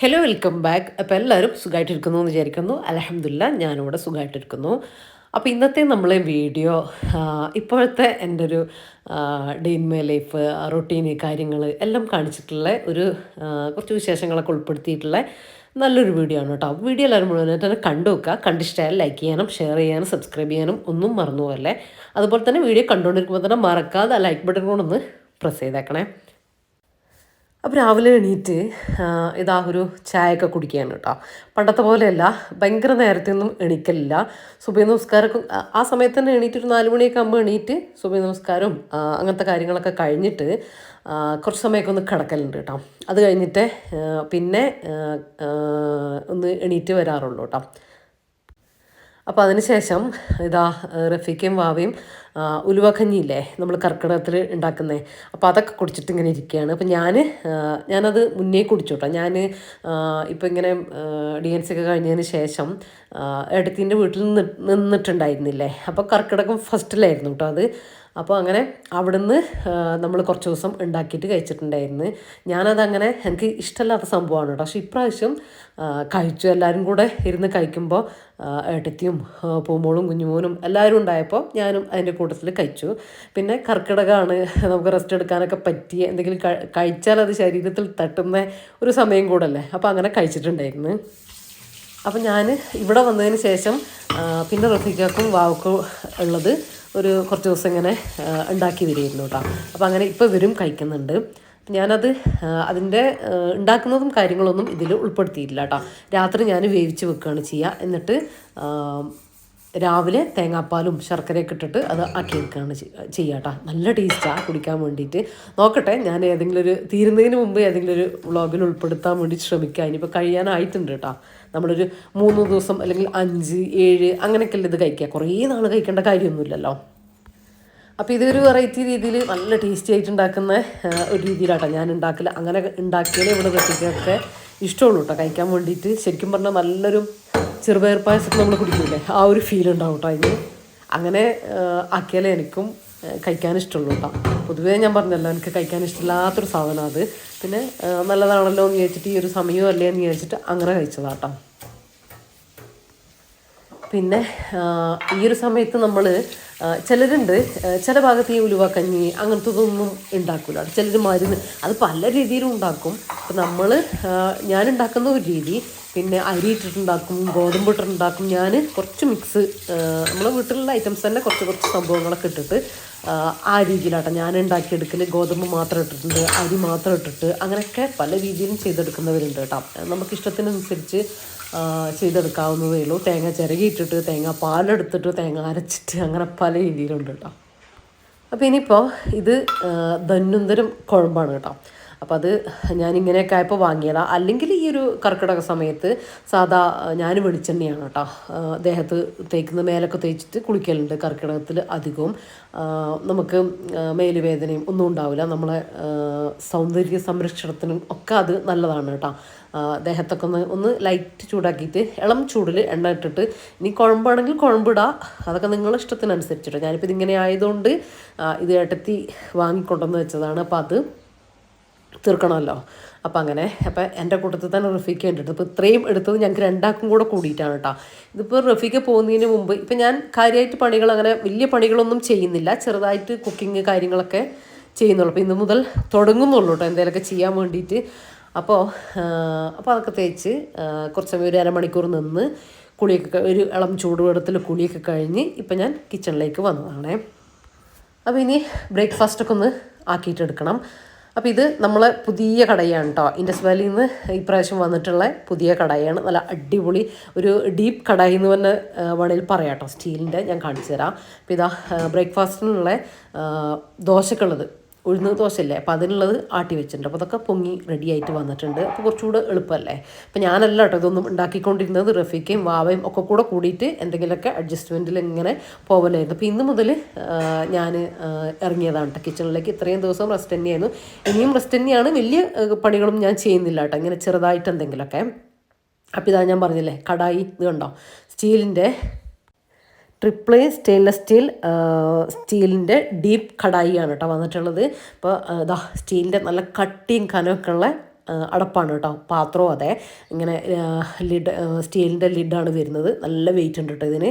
Hello welcome back. അപ്പോൾ എല്ലാവരും സുഖമായിട്ടിരിക്കുന്നു എന്ന് വിചാരിക്കുന്നു. അൽഹംദുലില്ലാ ഞാനിവിടെ സുഖമായിട്ടിരിക്കുന്നു. അപ്പോൾ ഇന്നത്തെ നമ്മളെ വീഡിയോ ഇപ്പോഴത്തെ എൻ്റെ ഒരു ഡേ ഇൻ മൈ ലൈഫ് റൊട്ടീന് കാര്യങ്ങൾ എല്ലാം കാണിച്ചിട്ടുള്ള ഒരു കുറച്ച് വിശേഷങ്ങളൊക്കെ ഉൾപ്പെടുത്തിയിട്ടുള്ള നല്ലൊരു വീഡിയോ ആണ് കേട്ടോ. വീഡിയോ എല്ലാവരും മുഴുവനായിട്ട് തന്നെ കണ്ടു വെക്കുക. കണ്ടിഷ്ടമായാൽ ലൈക്ക് ചെയ്യാനും ഷെയർ ചെയ്യാനും സബ്സ്ക്രൈബ് ചെയ്യാനും ഒന്നും മറന്നു പോകല്ലേ. അതുപോലെ തന്നെ വീഡിയോ കണ്ടുകൊണ്ടിരിക്കുമ്പോൾ തന്നെ മറക്കാതെ ആ ലൈക്ക് ബട്ടൺ കൊണ്ടൊന്ന് പ്രസ് ചെയ്തേക്കണേ. അപ്പോൾ രാവിലെ എണീറ്റ് ഇതാ ഒരു ചായയൊക്കെ കുടിക്കുകയാണ് കേട്ടോ. പണ്ടത്തെ പോലെയല്ല, ഭയങ്കര നേരത്തെ ഒന്നും എണീക്കലില്ല. സുബഹി നമസ്കാരമൊക്കെ ആ സമയത്ത് തന്നെ എണീറ്റ് ഒരു 4 മണിയൊക്കെ ആകുമ്പോൾ എണീറ്റ് സുബഹി നമസ്കാരവും അങ്ങനത്തെ കാര്യങ്ങളൊക്കെ കഴിഞ്ഞിട്ട് കുറച്ച് സമയമൊക്കെ ഒന്ന് കിടക്കലുണ്ട് കേട്ടോ. അത് കഴിഞ്ഞിട്ട് പിന്നെ ഒന്ന് എണീറ്റ് വരാറുള്ളൂ കേട്ടോ. അപ്പോൾ അതിന് ശേഷം ഇതാ റഫീഖയും വാവയും ഉലുവക്കഞ്ഞിയില്ലേ നമ്മൾ കർക്കിടകത്തിൽ ഉണ്ടാക്കുന്നത്, അപ്പോൾ അതൊക്കെ കുടിച്ചിട്ട് ഇങ്ങനെ ഇരിക്കുകയാണ്. അപ്പോൾ ഞാനത് മുന്നേ കുടിച്ചു കേട്ടോ. ഞാൻ ഇപ്പോൾ ഇങ്ങനെ DNC ഒക്കെ കഴിഞ്ഞതിന് ശേഷം ഏട്ടത്തിൻ്റെ വീട്ടിൽ നിന്നിട്ടുണ്ടായിരുന്നില്ലേ, അപ്പോൾ കർക്കിടകം ഫസ്റ്റിലായിരുന്നു കേട്ടോ അത്. അപ്പോൾ അങ്ങനെ അവിടുന്ന് നമ്മൾ കുറച്ച് ദിവസം ഉണ്ടാക്കിയിട്ട് കഴിച്ചിട്ടുണ്ടായിരുന്നു. ഞാനതങ്ങനെ എനിക്ക് ഇഷ്ടമല്ലാത്ത സംഭവമാണ് കേട്ടോ. പക്ഷേ ഇപ്രാവശ്യം കഴിച്ചു. എല്ലാവരും കൂടെ ഇരുന്ന് കഴിക്കുമ്പോൾ ഏട്ടത്തിയും പൂമോളും കുഞ്ഞുമോനും എല്ലാവരും ഉണ്ടായപ്പോൾ ഞാനും അതിൻ്റെ കൂട്ടത്തിൽ കഴിച്ചു. പിന്നെ കർക്കിടകമാണ്, നമുക്ക് റെസ്റ്റ് എടുക്കാനൊക്കെ പറ്റിയ എന്തെങ്കിലും കഴിച്ചാൽ അത് ശരീരത്തിൽ തട്ടുന്ന ഒരു സമയം കൂടല്ലേ, അപ്പോൾ അങ്ങനെ കഴിച്ചിട്ടുണ്ടായിരുന്നു. അപ്പം ഞാൻ ഇവിടെ വന്നതിന് ശേഷം പിന്നെ റഫീഖക്കും വാവക്കും ഉള്ളത് ഒരു കുറച്ച് ദിവസം ഇങ്ങനെ ഉണ്ടാക്കി വരികയായിരുന്നു കേട്ടോ. അപ്പോൾ അങ്ങനെ ഇപ്പോൾ ഇവരും കഴിക്കുന്നുണ്ട്. ഞാനത് അതിൻ്റെ ഉണ്ടാക്കുന്നതും കാര്യങ്ങളൊന്നും ഇതിൽ ഉൾപ്പെടുത്തിയിട്ടില്ല കേട്ടോ. രാത്രി ഞാൻ വേവിച്ച് വെക്കുകയാണ് ചെയ്യുക. എന്നിട്ട് രാവിലെ തേങ്ങാപ്പാലും ശർക്കരയൊക്കെ ഇട്ടിട്ട് അത് ആക്കിയെടുക്കുകയാണ് ചെയ്യുക കേട്ടോ. നല്ല ടേസ്റ്റാണ് കുടിക്കാൻ വേണ്ടിയിട്ട്. നോക്കട്ടെ, ഞാൻ ഏതെങ്കിലും ഒരു തീരുന്നതിന് മുമ്പ് ഏതെങ്കിലും ഒരു വ്ളോഗിൽ ഉൾപ്പെടുത്താൻ വേണ്ടി ശ്രമിക്കുക. ഇനിയിപ്പോൾ കഴിയാനായിട്ടുണ്ട് കേട്ടോ. നമ്മളൊരു 3 ദിവസം അല്ലെങ്കിൽ 5, 7 അങ്ങനെയൊക്കെയല്ലേ ഇത് കഴിക്കുക. കുറേ നാൾ കഴിക്കേണ്ട കാര്യമൊന്നുമില്ലല്ലോ. അപ്പോൾ ഇതൊരു വെറൈറ്റി രീതിയിൽ നല്ല ടേസ്റ്റി ആയിട്ട് ഉണ്ടാക്കുന്ന ഒരു രീതിയിലാട്ടോ ഞാൻ ഉണ്ടാക്കില്ല. അങ്ങനെ ഉണ്ടാക്കിയാലേ ഇവിടെ റെസിപ്പിയൊക്കെ ഇഷ്ടമുള്ളൂ കേട്ടോ കഴിക്കാൻ വേണ്ടിയിട്ട്. ശരിക്കും പറഞ്ഞാൽ നല്ലൊരു ചെറുപയർ പായസമൊക്കെ നമ്മൾ കുടിക്കില്ലേ, ആ ഒരു ഫീൽ ഉണ്ടാവും കേട്ടോ അതിന്. അങ്ങനെ ആക്കിയാലേ എനിക്കും കഴിക്കാൻ ഇഷ്ടമുള്ളൂ കേട്ടോ. പൊതുവേ ഞാൻ പറഞ്ഞല്ലോ, എനിക്ക് കഴിക്കാൻ ഇഷ്ടമില്ലാത്തൊരു സാധനം അത്. പിന്നെ നല്ലതാണല്ലോ എന്ന് വിചാരിച്ചിട്ട്, ഈ ഒരു സമയവും അല്ലേ എന്ന് വിചാരിച്ചിട്ട് അങ്ങനെ കഴിച്ചതാട്ടോ. പിന്നെ ഈ ഒരു സമയത്ത് നമ്മൾ ചിലരുണ്ട്, ചില ഭാഗത്ത് ഈ ഉലുവക്കഞ്ഞി അങ്ങനത്തതൊന്നും ഉണ്ടാക്കില്ല. ചിലർ മരുന്ന് അത് പല രീതിയിലും ഉണ്ടാക്കും. അപ്പം ഞാൻ ഉണ്ടാക്കുന്ന ഒരു രീതി, പിന്നെ അരി ഇട്ടിട്ടുണ്ടാക്കും, ഗോതമ്പ് ഇട്ടിട്ടുണ്ടാക്കും. ഞാൻ കുറച്ച് മിക്സ് നമ്മളെ വീട്ടിലുള്ള ഐറ്റംസ് തന്നെ കുറച്ച് സംഭവങ്ങളൊക്കെ ഇട്ടിട്ട് ആ രീതിയിലാട്ടോ ഞാൻ ഉണ്ടാക്കിയെടുക്കൽ. ഗോതമ്പ് മാത്രം ഇട്ടിട്ടുണ്ട്, അരി മാത്രം ഇട്ടിട്ട് അങ്ങനെയൊക്കെ പല രീതിയിലും ചെയ്തെടുക്കുന്നവരുണ്ട് കേട്ടോ. നമുക്കിഷ്ടത്തിനനുസരിച്ച് ചെയ്തെടുക്കാവുന്നതേ ഉള്ളൂ. തേങ്ങ ചിരകിയിട്ടിട്ട്, തേങ്ങ പാലെടുത്തിട്ട്, തേങ്ങ അരച്ചിട്ട്, അങ്ങനെ പല രീതിയിലുണ്ട് കേട്ടോ. അപ്പോൾ ഇനിയിപ്പോൾ ഇത് ധന്വന്തരം കുഴമ്പാണ് കേട്ടോ. അപ്പോൾ അത് ഞാനിങ്ങനെയൊക്കെ ആയപ്പോൾ വാങ്ങിയതാണ്. അല്ലെങ്കിൽ ഈ ഒരു കർക്കിടക സമയത്ത് സാധാ ഞാൻ വെളിച്ചെണ്ണയാണ് കേട്ടോ ദേഹത്ത് തേക്കുന്ന, മേലൊക്കെ തേച്ചിട്ട് കുളിക്കലുണ്ട്. കർക്കിടകത്തിൽ അധികവും നമുക്ക് മേലുവേദനയും ഒന്നും ഉണ്ടാവില്ല. നമ്മളെ സൗന്ദര്യ സംരക്ഷണത്തിനും ഒക്കെ അത് നല്ലതാണ് കേട്ടോ. ദേഹത്തൊക്കെ ഒന്ന് ലൈറ്റ് ചൂടാക്കിയിട്ട് ഇളം ചൂടിൽ എണ്ണ ഇട്ടിട്ട്, ഇനി കുഴമ്പാണെങ്കിൽ കുഴമ്പിടാം, അതൊക്കെ നിങ്ങളുടെ ഇഷ്ടത്തിനനുസരിച്ചിട്ട്. ഞാനിപ്പോൾ ഇതിങ്ങനെ ആയതുകൊണ്ട് ഇത് ഏട്ടത്തി വാങ്ങിക്കൊണ്ടുവന്ന് വെച്ചതാണ്. അപ്പോൾ അത് തീർക്കണമല്ലോ. അപ്പോൾ അങ്ങനെ എൻ്റെ കൂട്ടത്തിൽ തന്നെ റഫീഖ ഉണ്ട്. ഇപ്പോൾ ഇത്രയും എടുത്തത് ഞങ്ങൾക്ക് രണ്ടാൾക്കും കൂടെ കൂടിയിട്ടാണ് കേട്ടോ. ഇതിപ്പോൾ റഫീഖ പോകുന്നതിന് മുമ്പ് ഇപ്പം ഞാൻ കാര്യമായിട്ട് പണികൾ അങ്ങനെ വലിയ പണികളൊന്നും ചെയ്യുന്നില്ല. ചെറുതായിട്ട് കുക്കിങ് കാര്യങ്ങളൊക്കെ ചെയ്യുന്നുള്ളൂ. അപ്പോൾ ഇന്ന് മുതൽ തുടങ്ങുന്നുള്ളൂ കേട്ടോ എന്തെങ്കിലുമൊക്കെ ചെയ്യാൻ വേണ്ടിയിട്ട്. അപ്പോൾ അതൊക്കെ തേച്ച് കുറച്ച് സമയം ഒരു അരമണിക്കൂർ നിന്ന് കുളിയൊക്കെ ഒരു ഇളം ചൂടുവെള്ളത്തിൽ കുളിയൊക്കെ കഴിഞ്ഞ് ഇപ്പം ഞാൻ കിച്ചണിലേക്ക് വന്നതാണേ. അപ്പോൾ ഇനി ബ്രേക്ക്ഫാസ്റ്റൊക്കെ ഒന്ന് ആക്കിയിട്ടെടുക്കണം. അപ്പോൾ ഇത് നമ്മളെ പുതിയ കടയാണ് കേട്ടോ. ഇൻഡസ് വാലിയിൽ നിന്ന് ഇപ്രാവശ്യം വന്നിട്ടുള്ള പുതിയ കടായാണ്. നല്ല അടിപൊളി ഒരു ഡീപ്പ് കടായി എന്ന് തന്നെ വേണമെങ്കിൽ പറയാം കേട്ടോ. സ്റ്റീലിൻ്റെ ഞാൻ കാണിച്ചു തരാം. അപ്പോൾ ഇതാ ബ്രേക്ക്ഫാസ്റ്റിനുള്ള ദോശക്കുള്ളത്, ഉഴുന്ന് ദോശയല്ലേ, അപ്പോൾ അതിനുള്ളത് ആട്ടി വെച്ചിട്ടുണ്ട്. അപ്പോൾ അതൊക്കെ പൊങ്ങി റെഡി ആയിട്ട് വന്നിട്ടുണ്ട്. അപ്പോൾ കുറച്ചുകൂടെ എളുപ്പമല്ലേ. അപ്പോൾ ഞാനല്ല കേട്ടോ ഇതൊന്നും ഉണ്ടാക്കിക്കൊണ്ടിരുന്നത്, റഫീഖയും വാവയും ഒക്കെ കൂടെ കൂടിയിട്ട് എന്തെങ്കിലുമൊക്കെ അഡ്ജസ്റ്റ്മെൻറ്റിൽ ഇങ്ങനെ പോകലായിരുന്നു. അപ്പോൾ ഇന്ന് മുതൽ ഞാൻ ഇറങ്ങിയതാണ് കേട്ടോ കിച്ചണിലേക്ക്. ഇത്രയും ദിവസം റെസ്റ്റ് തന്നെയായിരുന്നു, ഇനിയും റെസ്റ്റ് തന്നെയാണ്. വലിയ പണികളും ഞാൻ ചെയ്യുന്നില്ല കേട്ടോ, ഇങ്ങനെ ചെറുതായിട്ട് എന്തെങ്കിലുമൊക്കെ. അപ്പോൾ ഇതാ ഞാൻ പറഞ്ഞില്ലേ കടായി, ഇത് കണ്ടോ, സ്റ്റീലിൻ്റെ ട്രിപ്പിൾ സ്റ്റെയിൻലെസ് സ്റ്റീലിൻ്റെ ഡീപ്പ് കടായിയാണ് കേട്ടോ വന്നിട്ടുള്ളത്. അപ്പോൾ ഇതാ സ്റ്റീലിൻ്റെ നല്ല കട്ടിയും കനമൊക്കെ ഉള്ള അടപ്പാണ് കേട്ടോ, പാത്രവും അതെ. ഇങ്ങനെ ലിഡ് സ്റ്റീലിൻ്റെ ലിഡാണ് വരുന്നത്. നല്ല വെയിറ്റ് ഉണ്ട് കേട്ടോ ഇതിന്.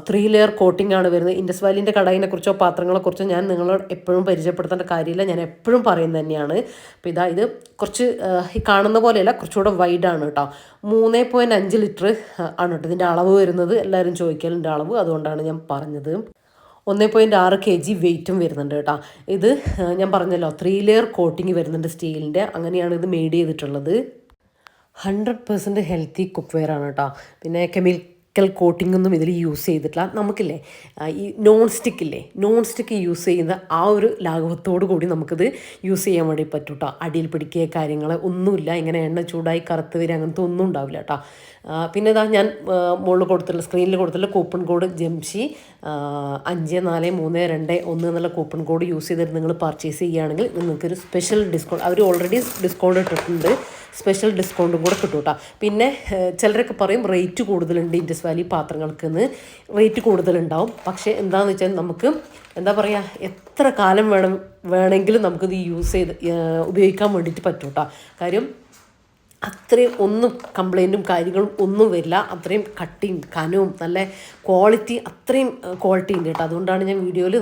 3 ലെയർ കോട്ടിംഗ് ആണ് വരുന്നത്. ഇൻഡസ് വാലിൻ്റെ കടായിനെ കുറിച്ചോ പാത്രങ്ങളെക്കുറിച്ചോ ഞാൻ നിങ്ങളോട് എപ്പോഴും പരിചയപ്പെടുത്തേണ്ട കാര്യമില്ല, ഞാൻ എപ്പോഴും പറയുന്നത് തന്നെയാണ്. അപ്പോൾ ഇത് കുറച്ച് ഈ കാണുന്ന പോലെയല്ല, കുറച്ചുകൂടെ വൈഡാണ് കേട്ടോ. 3.5 ലിറ്റർ ആണ് കേട്ടോ ഇതിൻ്റെ അളവ് വരുന്നത്. എല്ലാവരും ചോദിക്കലുണ്ട് അളവ്, അതുകൊണ്ടാണ് ഞാൻ പറഞ്ഞത്. 1.6 kg വെയിറ്റും വരുന്നുണ്ട് കേട്ടോ. ഇത് ഞാൻ പറഞ്ഞല്ലോ 3 ലെയർ കോട്ടിങ് വരുന്നുണ്ട് സ്റ്റീലിൻ്റെ. അങ്ങനെയാണ് ഇത് മെയ്ഡ് ചെയ്തിട്ടുള്ളത്. 100% ഹെൽത്തി കുക്ക് വെയർ ആണ് കേട്ടോ. പിന്നെ കെമിക്കൽ കോട്ടിംഗ് ഒന്നും ഇതിൽ യൂസ് ചെയ്തിട്ടില്ല. നമുക്കില്ലേ ഈ നോൺ സ്റ്റിക്ക് യൂസ് ചെയ്യുന്ന ആ ഒരു ലാഘവത്തോടു കൂടി നമുക്കിത് യൂസ് ചെയ്യാൻ വേണ്ടി പറ്റും കേട്ടോ. അടിയിൽ പിടിക്കുക കാര്യങ്ങൾ ഒന്നുമില്ല. ഇങ്ങനെ എണ്ണ ചൂടായി കറുത്ത് വരിക അങ്ങനത്തെ ഒന്നും ഉണ്ടാവില്ല കേട്ടോ. പിന്നെ ഇതാ ഞാൻ മുകളിൽ കൊടുത്തിട്ടുള്ള സ്ക്രീനിൽ കൊടുത്തിട്ടുള്ള കൂപ്പൺ കോഡ് ജംഷി 5432 എന്നുള്ള കൂപ്പൺ കോഡ് യൂസ് ചെയ്തിട്ട് നിങ്ങൾ പർച്ചേസ് ചെയ്യുകയാണെങ്കിൽ നിങ്ങൾക്കൊരു സ്പെഷ്യൽ ഡിസ്കൗണ്ട്, അവർ ഓൾറെഡി ഡിസ്കൗണ്ട് ഇട്ടിട്ടുണ്ട്, സ്പെഷ്യൽ ഡിസ്കൗണ്ടും കൂടെ കിട്ടും കേട്ടോ. പിന്നെ ചിലരൊക്കെ പറയും റേറ്റ് കൂടുതലുണ്ട് ഇൻഡസ് വാലി പാത്രങ്ങൾക്ക് എന്ന്. റേറ്റ് കൂടുതലുണ്ടാവും, പക്ഷേ എന്താണെന്ന് വെച്ചാൽ നമുക്ക് എന്താ പറയുക, എത്ര കാലം വേണമെങ്കിലും നമുക്കിത് യൂസ് ചെയ്ത് ഉപയോഗിക്കാൻ വേണ്ടിയിട്ട് പറ്റും കേട്ടോ. കാര്യം അത്രയും ഒന്നും കംപ്ലൈൻറ്റും കാര്യങ്ങളും ഒന്നും വരില്ല. അത്രയും കട്ടിയും കനവും നല്ല ക്വാളിറ്റി, അത്രയും ക്വാളിറ്റി ഉണ്ട് കേട്ടോ. അതുകൊണ്ടാണ് ഞാൻ വീഡിയോയിൽ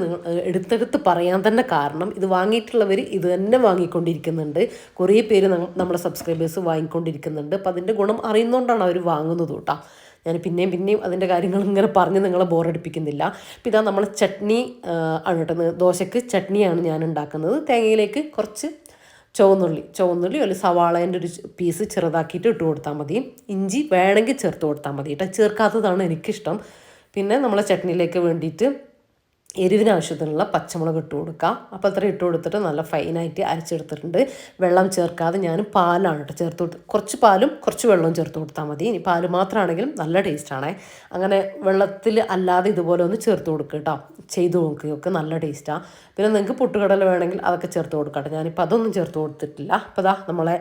എടുത്തെടുത്ത് പറയാൻ തന്നെ കാരണം. ഇത് വാങ്ങിയിട്ടുള്ളവർ ഇത് തന്നെ വാങ്ങിക്കൊണ്ടിരിക്കുന്നുണ്ട്. കുറേ പേര് നമ്മുടെ സബ്സ്ക്രൈബേഴ്സ് വാങ്ങിക്കൊണ്ടിരിക്കുന്നുണ്ട്. അപ്പോൾ അതിൻ്റെ ഗുണം അറിയുന്നതുകൊണ്ടാണ് അവർ വാങ്ങുന്നത് കേട്ടോ. ഞാൻ പിന്നെയും അതിൻ്റെ കാര്യങ്ങൾ ഇങ്ങനെ പറഞ്ഞ് നിങ്ങളെ ബോറടിപ്പിക്കുന്നില്ല. അപ്പോൾ ഇതാ നമ്മൾ ചട്നി ആണ് കേട്ടോ. ദോശയ്ക്ക് ചട്നിയാണ് ഞാൻ ഉണ്ടാക്കുന്നത്. തേങ്ങയിലേക്ക് കുറച്ച് ചുവന്നുള്ളി ഒരു സവാളേൻ്റെ ഒരു പീസ് ചെറുതാക്കിയിട്ട് ഇട്ട് കൊടുത്താൽ മതി. ഇഞ്ചി വേണമെങ്കിൽ ചേർത്ത് കൊടുത്താൽ മതി കേട്ടോ. ചേർക്കാത്തതാണ് എനിക്കിഷ്ടം. പിന്നെ നമ്മളെ ചട്നിയിലേക്ക് വേണ്ടിയിട്ട് എരിവിന് ആവശ്യത്തിനുള്ള പച്ചമുളക് ഇട്ട് കൊടുക്കുക. അപ്പോൾ അത്ര ഇട്ട് കൊടുത്തിട്ട് നല്ല ഫൈനായിട്ട് അരച്ചെടുത്തിട്ടുണ്ട്. വെള്ളം ചേർക്കാതെ ഞാൻ പാലാണ് കേട്ടോ ചേർത്ത് കൊടുത്ത്, കുറച്ച് പാലും കുറച്ച് വെള്ളവും ചേർത്ത് കൊടുത്താൽ മതി. ഇനി പാല് മാത്രമാണെങ്കിലും നല്ല ടേസ്റ്റാണ്. അങ്ങനെ വെള്ളത്തിൽ അല്ലാതെ ഇതുപോലെ ഒന്ന് ചേർത്ത് കൊടുക്കുക കേട്ടോ. ചെയ്ത് നോക്കുകയൊക്കെ നല്ല ടേസ്റ്റാണ്. പിന്നെ നിങ്ങൾക്ക് പൊട്ടുകടല വേണമെങ്കിൽ അതൊക്കെ ചേർത്ത് കൊടുക്കട്ടെ. ഞാനിപ്പോൾ അതൊന്നും ചേർത്ത് കൊടുത്തിട്ടില്ല. അപ്പോൾ ഇതാ നമ്മളെ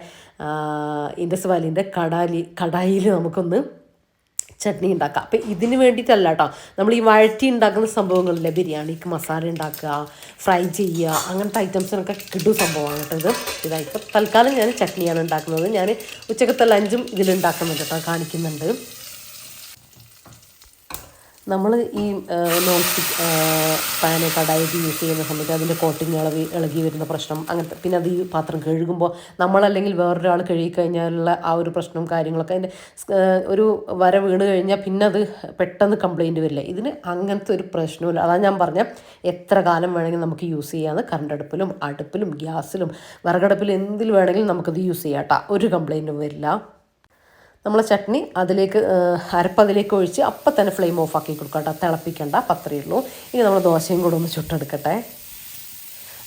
ഇൻഡസ് വാലിൻ്റെ കടായിൽ നമുക്കൊന്ന് ചട്നി ഉണ്ടാക്കുക. അപ്പം ഇതിന് വേണ്ടിയിട്ടല്ല കേട്ടോ, നമ്മൾ ഈ വഴറ്റി ഉണ്ടാക്കുന്ന സംഭവങ്ങളില്ലേ, ബിരിയാണിക്ക് മസാല ഉണ്ടാക്കുക, ഫ്രൈ ചെയ്യുക, അങ്ങനത്തെ ഐറ്റംസിനൊക്കെ കിട്ടും സംഭവമാണ് കേട്ടോ ഇത്. ഇതായിപ്പോൾ തൽക്കാലം ഞാൻ ചട്നിയാണ് ഉണ്ടാക്കുന്നത്. ഞാൻ ഉച്ചക്കത്തെ ലഞ്ചും ഇതിലുണ്ടാക്കുന്നുണ്ട് കേട്ടോ, കാണിക്കുന്നുണ്ട്. നമ്മൾ ഈ നോൺ സ്റ്റിക്ക് പാന് കടായിട്ട് യൂസ് ചെയ്യുന്ന സമയത്ത് അതിൻ്റെ കോട്ടിങ് ഇളകി വരുന്ന പ്രശ്നം അങ്ങനത്തെ, പിന്നെ അത് ഈ പാത്രം കഴുകുമ്പോൾ നമ്മളല്ലെങ്കിൽ വേറൊരാൾ കഴുകിക്കഴിഞ്ഞാലുള്ള ആ ഒരു പ്രശ്നവും കാര്യങ്ങളൊക്കെ, അതിൻ്റെ ഒരു വര വീണ് കഴിഞ്ഞാൽ പിന്നെ അത് പെട്ടെന്ന് കംപ്ലൈൻറ്റ് വരില്ല. ഇതിന് അങ്ങനത്തെ ഒരു പ്രശ്നമില്ല. അതാണ് ഞാൻ പറഞ്ഞ എത്ര കാലം വേണമെങ്കിലും നമുക്ക് യൂസ് ചെയ്യാമെന്ന്. കറണ്ട് അടുപ്പിലും ഗ്യാസിലും വിറകടുപ്പിലും എന്തിൽ വേണമെങ്കിലും നമുക്കത് യൂസ് ചെയ്യാം കേട്ടോ. ഒരു കംപ്ലൈൻറ്റും വരില്ല. നമ്മളെ ചട്നി അരപ്പതിലേക്ക് ഒഴിച്ച് അപ്പം തന്നെ ഫ്ലെയിം ഓഫ് ആക്കി കൊടുക്കാം കേട്ടോ. തിളപ്പിക്കേണ്ട, പത്രയേ ഉള്ളൂ. ഇനി നമ്മൾ ദോശയും കൂടെ ഒന്ന് ചുട്ടെടുക്കട്ടെ.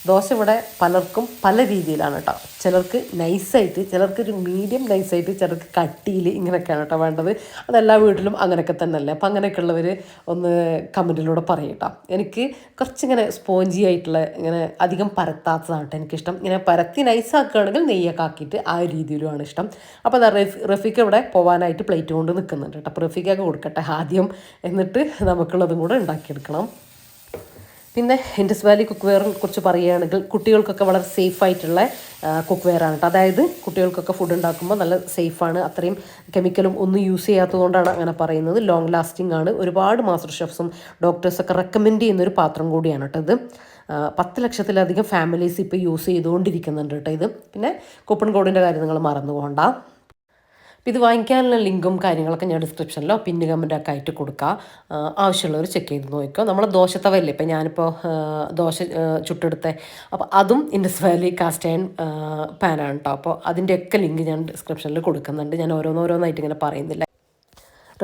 ദോശ ഇവിടെ പലർക്കും പല രീതിയിലാണ് കേട്ടോ. ചിലർക്ക് നൈസായിട്ട്, ചിലർക്കൊരു മീഡിയം നൈസായിട്ട്, ചിലർക്ക് കട്ടിയിൽ, ഇങ്ങനെയൊക്കെയാണ് കേട്ടോ വേണ്ടത്. അതെല്ലാ വീട്ടിലും അങ്ങനെയൊക്കെ തന്നെ അല്ലേ. അപ്പം അങ്ങനെയൊക്കെ ഉള്ളവർ ഒന്ന് കമൻറ്റിലൂടെ പറയും കേട്ടോ. എനിക്ക് കുറച്ചിങ്ങനെ സ്പോഞ്ചി ആയിട്ടുള്ള, ഇങ്ങനെ അധികം പരത്താത്തതാണ് കേട്ടോ എനിക്കിഷ്ടം. ഇങ്ങനെ പരത്തി നൈസാക്കുകയാണെങ്കിൽ നെയ്യൊക്കെ ആക്കിയിട്ട് ആ ഒരു രീതിയിലുമാണ് ഇഷ്ടം. അപ്പോൾ അതാ റഫീക്ക് ഇവിടെ പോകാനായിട്ട് പ്ലേറ്റ് കൊണ്ട് നിൽക്കുന്നുണ്ട് കേട്ടോ. അപ്പോൾ റഫീക്കൊക്കെ കൊടുക്കട്ടെ ആദ്യം, എന്നിട്ട് നമുക്കുള്ളതും കൂടെ ഉണ്ടാക്കിയെടുക്കണം. പിന്നെ ഇൻഡസ് വാലി കുക്ക് വെയറിനെ കുറിച്ച് പറയുകയാണെങ്കിൽ കുട്ടികൾക്കൊക്കെ വളരെ സേഫായിട്ടുള്ള കുക്ക് വെയറാണ് കേട്ടോ. അതായത് കുട്ടികൾക്കൊക്കെ ഫുഡ് ഉണ്ടാക്കുമ്പോൾ നല്ല സേഫാണ്. അത്രയും കെമിക്കലും ഒന്നും യൂസ് ചെയ്യാത്തതുകൊണ്ടാണ് അങ്ങനെ പറയുന്നത്. ലോങ് ലാസ്റ്റിംഗ് ആണ്. ഒരുപാട് മാസ്റ്റർ ഷെഫ്സും ഡോക്ടേഴ്സൊക്കെ റെക്കമെൻഡ് ചെയ്യുന്നൊരു പാത്രം കൂടിയാണ് കേട്ടോ ഇത്. 10 ലക്ഷത്തിലധികം ഫാമിലീസ് ഇപ്പോൾ യൂസ് ചെയ്തുകൊണ്ടിരിക്കുന്നുണ്ട് കേട്ടോ ഇത്. പിന്നെ കൂപ്പൺ കോഡിൻ്റെ കാര്യം നിങ്ങൾ മറന്നു പോകണ്ട. അപ്പോൾ ഇത് വാങ്ങിക്കാനുള്ള ലിങ്കും കാര്യങ്ങളൊക്കെ ഞാൻ ഡിസ്ക്രിപ്ഷനിലോ പിന്ന് കമൻറ്റൊക്കെ ആയിട്ട് കൊടുക്കാം. ആവശ്യമുള്ളവർ ചെക്ക് ചെയ്ത് നോക്കുക. നമ്മളെ ദോശത്തവല്ലേ, ഇപ്പം ഞാനിപ്പോൾ ദോശ ചുട്ടെടുത്തേ, അപ്പോൾ അതും ഇൻഡസ് വാലി കാസ്റ്റ് അയൺ പാനാണ് കേട്ടോ. അപ്പോൾ അതിൻ്റെയൊക്കെ ലിങ്ക് ഞാൻ ഡിസ്ക്രിപ്ഷനിൽ കൊടുക്കുന്നുണ്ട്. ഞാൻ ഓരോന്നായിട്ട് ഇങ്ങനെ പറയുന്നില്ല.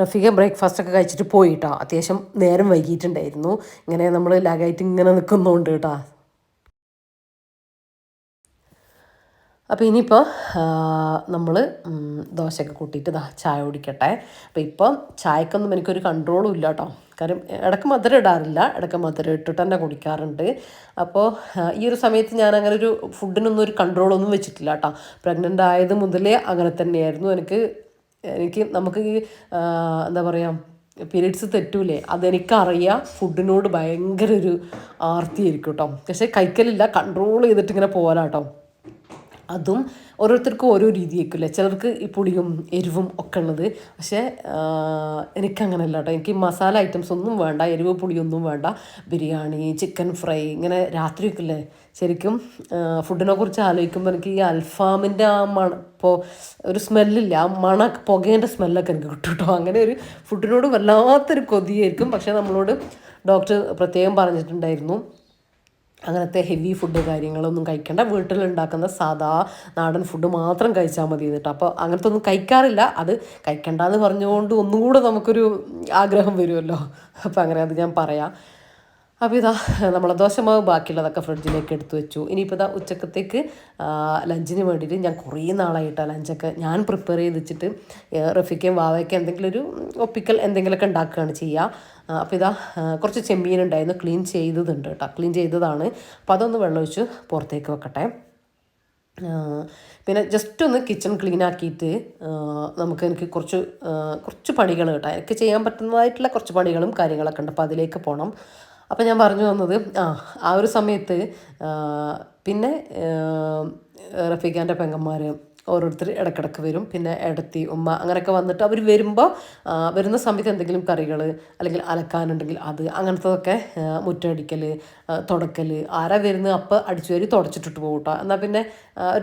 റഫീഖ ബ്രേക്ക്ഫാസ്റ്റൊക്കെ കഴിച്ചിട്ട് പോയിട്ടോ. അത്യാവശ്യം നേരം വൈകിയിട്ടുണ്ടായിരുന്നു. ഇങ്ങനെ നമ്മൾ ലാഗായിട്ട് ഇങ്ങനെ നിൽക്കുന്നുണ്ട് കേട്ടോ. അപ്പോൾ ഇനിയിപ്പോൾ നമ്മൾ ദോശയൊക്കെ കൂട്ടിയിട്ട് ചായ കുടിക്കട്ടെ. അപ്പോൾ ഇപ്പോൾ ചായക്കൊന്നും എനിക്കൊരു കൺട്രോളും ഇല്ല കേട്ടോ. കാര്യം ഇടയ്ക്ക് മധുരം ഇടാറില്ല, ഇടയ്ക്ക് മധുരം ഇട്ടിട്ട് തന്നെ കുടിക്കാറുണ്ട്. അപ്പോൾ ഈ ഒരു സമയത്ത് ഞാൻ അങ്ങനെ ഒരു ഫുഡിനൊന്നും ഒരു കൺട്രോളൊന്നും വെച്ചിട്ടില്ല കേട്ടോ. പ്രഗ്നൻ്റ് ആയത് മുതലേ അങ്ങനെ തന്നെയായിരുന്നു. നമുക്ക് ഈ എന്താ പറയുക, പീരീഡ്സ് തെറ്റൂലേ, അതെനിക്കറിയാം. ഫുഡിനോട് ഭയങ്കര ഒരു ആർത്തിയായിരിക്കും കേട്ടോ. പക്ഷേ കഴിക്കലില്ല, കൺട്രോൾ ചെയ്തിട്ട് ഇങ്ങനെ പോരാ കേട്ടോ. അതും ഓരോരുത്തർക്കും ഓരോ രീതിയായിരിക്കില്ലേ, ചിലർക്ക് ഈ പുളിയും എരിവും ഒക്കെ ഉള്ളത്. പക്ഷേ എനിക്കങ്ങനെയല്ല കേട്ടോ. എനിക്ക് മസാല ഐറ്റംസ് ഒന്നും വേണ്ട, എരിവ് പുളിയൊന്നും വേണ്ട. ബിരിയാണി, ചിക്കൻ ഫ്രൈ, ഇങ്ങനെ രാത്രിയൊക്കെ ഇല്ലേ ശരിക്കും ഫുഡിനെ കുറിച്ച് ആലോചിക്കുമ്പോൾ എനിക്ക് ഈ അൽഫാമിൻ്റെ ആ ഇപ്പോൾ ഒരു സ്മെല്ലില്ല, ആ പുകേൻ്റെ സ്മെല്ലൊക്കെ എനിക്ക് കിട്ടും കേട്ടോ. അങ്ങനെ ഒരു ഫുഡിനോട് വല്ലാത്തൊരു കൊതിയായിരിക്കും. പക്ഷേ നമ്മളോട് ഡോക്ടർ പ്രത്യേകം പറഞ്ഞിട്ടുണ്ടായിരുന്നു അങ്ങനത്തെ ഹെവി ഫുഡ് കാര്യങ്ങളൊന്നും കഴിക്കേണ്ട, വീട്ടിലുണ്ടാക്കുന്ന സാധാ നാടൻ ഫുഡ് മാത്രം കഴിച്ചാൽ മതി എന്നിട്ട്. അപ്പോൾ അങ്ങനത്തെ ഒന്നും കഴിക്കാറില്ല. അത് കഴിക്കണ്ടെന്ന് പറഞ്ഞുകൊണ്ട് ഒന്നും കൂടെ നമുക്കൊരു ആഗ്രഹം വരുമല്ലോ. അപ്പോൾ അങ്ങനെ അത് ഞാൻ പറയാം. അപ്പോൾ ഇതാ നമ്മളെ ദോശമാവ് ബാക്കിയുള്ളതൊക്കെ ഫ്രിഡ്ജിലേക്ക് എടുത്തു വെച്ചു. ഇനിയിപ്പോൾ ഇതാ ഉച്ചക്കത്തേക്ക് ലഞ്ചിന് വേണ്ടിയിട്ട് ഞാൻ കുറേ നാളായിട്ടാണ് ലഞ്ചൊക്കെ ഞാൻ പ്രിപ്പയർ ചെയ്ത് വെച്ചിട്ട് റഫിക്കയും വാവയ്ക്കും എന്തെങ്കിലും ഒരു ഒപ്പിക്കൽ എന്തെങ്കിലുമൊക്കെ ഉണ്ടാക്കുകയാണ് ചെയ്യുക. അപ്പോൾ ഇതാ കുറച്ച് ചെമ്മീൻ ഉണ്ടായിരുന്നു, ക്ലീൻ ചെയ്തതുണ്ട് കേട്ടോ, ക്ലീൻ ചെയ്തതാണ്. അപ്പോൾ അതൊന്ന് വെള്ളമൊഴിച്ച് പുറത്തേക്ക് വെക്കട്ടെ. പിന്നെ ജസ്റ്റ് ഒന്ന് കിച്ചൺ ക്ലീൻ ആക്കിയിട്ട് എനിക്ക് കുറച്ച് പണികൾ കേട്ടോ, എനിക്ക് ചെയ്യാൻ പറ്റുന്നതായിട്ടുള്ള കുറച്ച് പണികളും കാര്യങ്ങളൊക്കെ ഉണ്ട്. അപ്പോൾ അതിലേക്ക് പോകണം. അപ്പോൾ ഞാൻ പറഞ്ഞു വന്നത് ആ ഒരു സമയത്ത് പിന്നെ റഫീഖാൻ്റെ പെങ്ങന്മാർ ഓരോരുത്തർ ഇടയ്ക്കിടയ്ക്ക് വരും. പിന്നെ ഏടത്തി, ഉമ്മ അങ്ങനെയൊക്കെ വന്നിട്ട് അവർ വരുന്ന സമയത്ത് എന്തെങ്കിലും കറികൾ അല്ലെങ്കിൽ അലക്കാനുണ്ടെങ്കിൽ അത് അങ്ങനത്തതൊക്കെ മുറ്റടിക്കൽ, തുടക്കൽ, ആരാ വരുന്നത് അപ്പം അടിച്ചു വാരി തുടച്ചിട്ടിട്ട് പോകും കേട്ടോ. എന്നാൽ പിന്നെ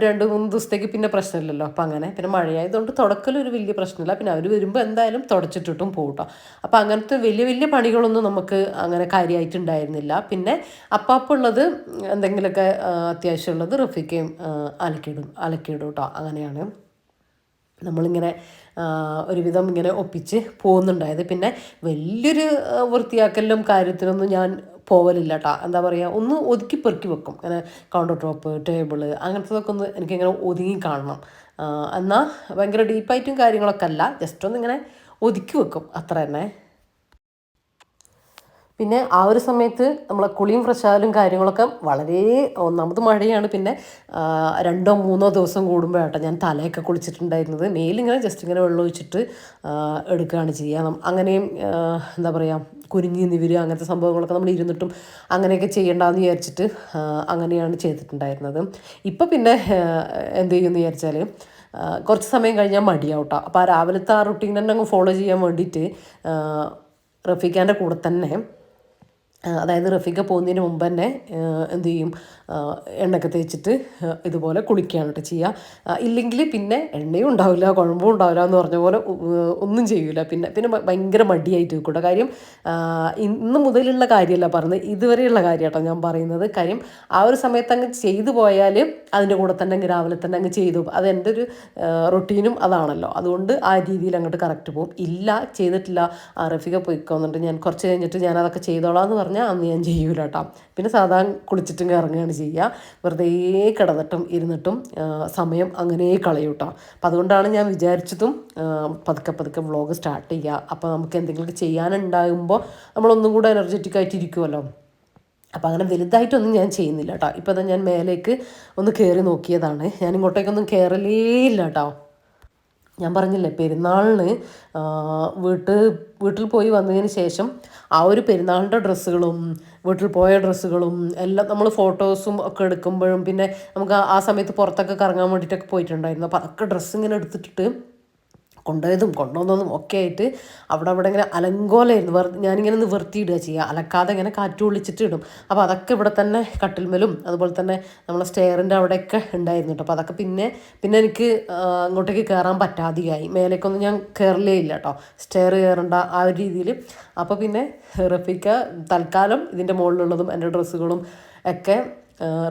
2-3 ദിവസത്തേക്ക് പിന്നെ പ്രശ്നമില്ലല്ലോ. അപ്പം അങ്ങനെ പിന്നെ മഴയായതുകൊണ്ട് തുടക്കലൊരു വലിയ പ്രശ്നമില്ല. പിന്നെ അവർ വരുമ്പോൾ എന്തായാലും തുടച്ചിട്ടിട്ടും പോകും കേട്ടോ. അപ്പം അങ്ങനത്തെ വലിയ വലിയ പണികളൊന്നും നമുക്ക് അങ്ങനെ കാര്യമായിട്ടുണ്ടായിരുന്നില്ല. പിന്നെ അപ്പാപ്പുള്ളത് എന്തെങ്കിലുമൊക്കെ അത്യാവശ്യമുള്ളത് റഫീക്കയും അലക്കിയിടും കേട്ടോ. അങ്ങനെയാണ് നമ്മളിങ്ങനെ ഒരുവിധം ഇങ്ങനെ ഒപ്പിച്ച് പോകുന്നുണ്ടായത്. പിന്നെ വലിയൊരു വൃത്തിയാക്കലും കാര്യത്തിനൊന്നും ഞാൻ പോവലില്ല കേട്ടോ. എന്താ പറയുക, ഒന്ന് ഒതുക്കി പെറുക്കി വെക്കും. അങ്ങനെ കൗണ്ടർ ടോപ്പ്, ടേബിള് അങ്ങനത്തതൊക്കെ ഒന്ന് എനിക്കിങ്ങനെ ഒതുങ്ങി കാണണം. എന്നാൽ ഭയങ്കര ഡീപ്പായിട്ടും കാര്യങ്ങളൊക്കെ അല്ല, ജസ്റ്റ് ഒന്നിങ്ങനെ ഒതുക്കി വെക്കും, അത്ര തന്നെ. പിന്നെ ആ ഒരു സമയത്ത് നമ്മളെ കുളിയും ഫ്രഷായാലും കാര്യങ്ങളൊക്കെ വളരെ, ഒന്നാമത് മഴയാണ്. പിന്നെ 2-3 ദിവസം കൂടുമ്പോഴാട്ടോ ഞാൻ തലയൊക്കെ കുളിച്ചിട്ടുണ്ടായിരുന്നത്. മേലിങ്ങനെ ജസ്റ്റ് ഇങ്ങനെ വെള്ളം ഒഴിച്ചിട്ട് എടുക്കുകയാണ് ചെയ്യുക. അങ്ങനെയും എന്താ പറയുക, കുനിഞ്ഞ് നിവരുക അങ്ങനത്തെ സംഭവങ്ങളൊക്കെ നമ്മൾ ഇരുന്നിട്ടും അങ്ങനെയൊക്കെ ചെയ്യേണ്ടതെന്ന് വിചാരിച്ചിട്ട് അങ്ങനെയാണ് ചെയ്തിട്ടുണ്ടായിരുന്നത്. ഇപ്പം പിന്നെ എന്ത് ചെയ്യുമെന്ന് വിചാരിച്ചാൽ കുറച്ച് സമയം കഴിഞ്ഞാൽ മടിയാവട്ടോ. അപ്പോൾ ആ രാവിലത്തെ ആ റുട്ടീൻ തന്നെ അങ്ങ് ഫോളോ ചെയ്യാൻ വേണ്ടിയിട്ട് റഫീഖാൻ്റെ കൂടെ തന്നെ, അതായത് റഫീഖ പോകുന്നതിന് മുമ്പ് തന്നെ എന്ത് ചെയ്യും, എണ്ണയൊക്കെ തേച്ചിട്ട് ഇതുപോലെ കുളിക്കുകയാണ് കേട്ടോ ചെയ്യുക. ഇല്ലെങ്കിൽ പിന്നെ എണ്ണയും ഉണ്ടാവില്ല, കുഴമ്പും ഉണ്ടാവില്ല എന്ന് പറഞ്ഞ പോലെ ഒന്നും ചെയ്യില്ല. പിന്നെ ഭയങ്കര മടിയായിട്ട് വെക്കൂട്ടോ. കാര്യം ഇന്ന് മുതലുള്ള കാര്യമല്ല പറഞ്ഞത്, ഇതുവരെയുള്ള കാര്യം കേട്ടോ ഞാൻ പറയുന്നത്. കാര്യം ആ ഒരു സമയത്ത് അങ്ങ് ചെയ്തു പോയാൽ അതിൻ്റെ കൂടെ തന്നെ അങ്ങ് രാവിലെ തന്നെ അങ്ങ് ചെയ്തു. അതെൻ്റെ ഒരു റൊട്ടീനും അതാണല്ലോ. അതുകൊണ്ട് ആ രീതിയിൽ അങ്ങോട്ട് കറക്റ്റ് പോകും. ഇല്ല ചെയ്തിട്ടില്ല, റഫീഖ പോയിക്കോന്നുണ്ട്, ഞാൻ കുറച്ച് കഴിഞ്ഞിട്ട് ഞാനതൊക്കെ ചെയ്തോളാം എന്ന് പറഞ്ഞാൽ അന്ന് ഞാൻ ചെയ്യൂല കേട്ടോ. പിന്നെ സാധാരണ കുളിച്ചിട്ടും ഇറങ്ങുകയാണ് ചെയ്യുക. വെറുതെ കിടന്നിട്ടും ഇരുന്നിട്ടും സമയം അങ്ങനെ കളയും കേട്ടോ. അപ്പം അതുകൊണ്ടാണ് ഞാൻ വിചാരിച്ചതും പതുക്കെ വ്ളോഗ് സ്റ്റാർട്ട് ചെയ്യുക. അപ്പോൾ നമുക്ക് എന്തെങ്കിലും ചെയ്യാനുണ്ടാകുമ്പോൾ നമ്മളൊന്നും കൂടെ എനർജറ്റിക് ആയിട്ട് ഇരിക്കുമല്ലോ. അപ്പോൾ അങ്ങനെ വലുതായിട്ടൊന്നും ഞാൻ ചെയ്യുന്നില്ല കേട്ടോ. ഇപ്പോൾ തന്നെ ഞാൻ മേലേക്ക് ഒന്ന് കയറി നോക്കിയതാണ്. ഞാൻ ഇങ്ങോട്ടേക്കൊന്നും കയറലേ ഇല്ല കേട്ടോ. ഞാൻ പറഞ്ഞില്ലേ, പെരുന്നാളിന് വീട്ടിൽ പോയി വന്നതിന് ശേഷം ആ ഒരു പെരുന്നാളിൻ്റെ ഡ്രസ്സുകളും വീട്ടിൽ പോയ ഡ്രസ്സുകളും എല്ലാം നമ്മൾ ഫോട്ടോസും ഒക്കെ എടുക്കുമ്പോഴും, പിന്നെ നമുക്ക് ആ സമയത്ത് പുറത്തൊക്കെ കറങ്ങാൻ വേണ്ടിയിട്ടൊക്കെ പോയിട്ടുണ്ടായിരുന്നു. അപ്പോൾ അതൊക്കെ ഡ്രസ്സ് ഇങ്ങനെ എടുത്തിട്ടിട്ട് കൊണ്ടുവന്നതും ഒക്കെ ആയിട്ട് അവിടെ ഇങ്ങനെ അലങ്കോലായിരുന്നു. ഞാനിങ്ങനെ നിവർത്തിയിടുക ചെയ്യുക, അലക്കാതെ ഇങ്ങനെ കാറ്റ് കൊള്ളിച്ചിട്ട് ഇടും. അപ്പോൾ അതൊക്കെ ഇവിടെ തന്നെ കട്ടിൽമേലും അതുപോലെ തന്നെ നമ്മളെ സ്റ്റെയറിൻ്റെ അവിടെയൊക്കെ ഉണ്ടായിരുന്നു കേട്ടോ. അപ്പോൾ അതൊക്കെ പിന്നെ എനിക്ക് അങ്ങോട്ടേക്ക് കയറാൻ പറ്റാതെയായി. മേലേക്കൊന്നും ഞാൻ കയറലേ ഇല്ല കേട്ടോ, സ്റ്റെയർ കയറേണ്ട ആ ഒരു രീതിയിൽ. അപ്പോൾ പിന്നെ റഫീഖ തൽക്കാലം ഇതിൻ്റെ മുകളിലുള്ളതും എൻ്റെ ഡ്രസ്സുകളും ഒക്കെ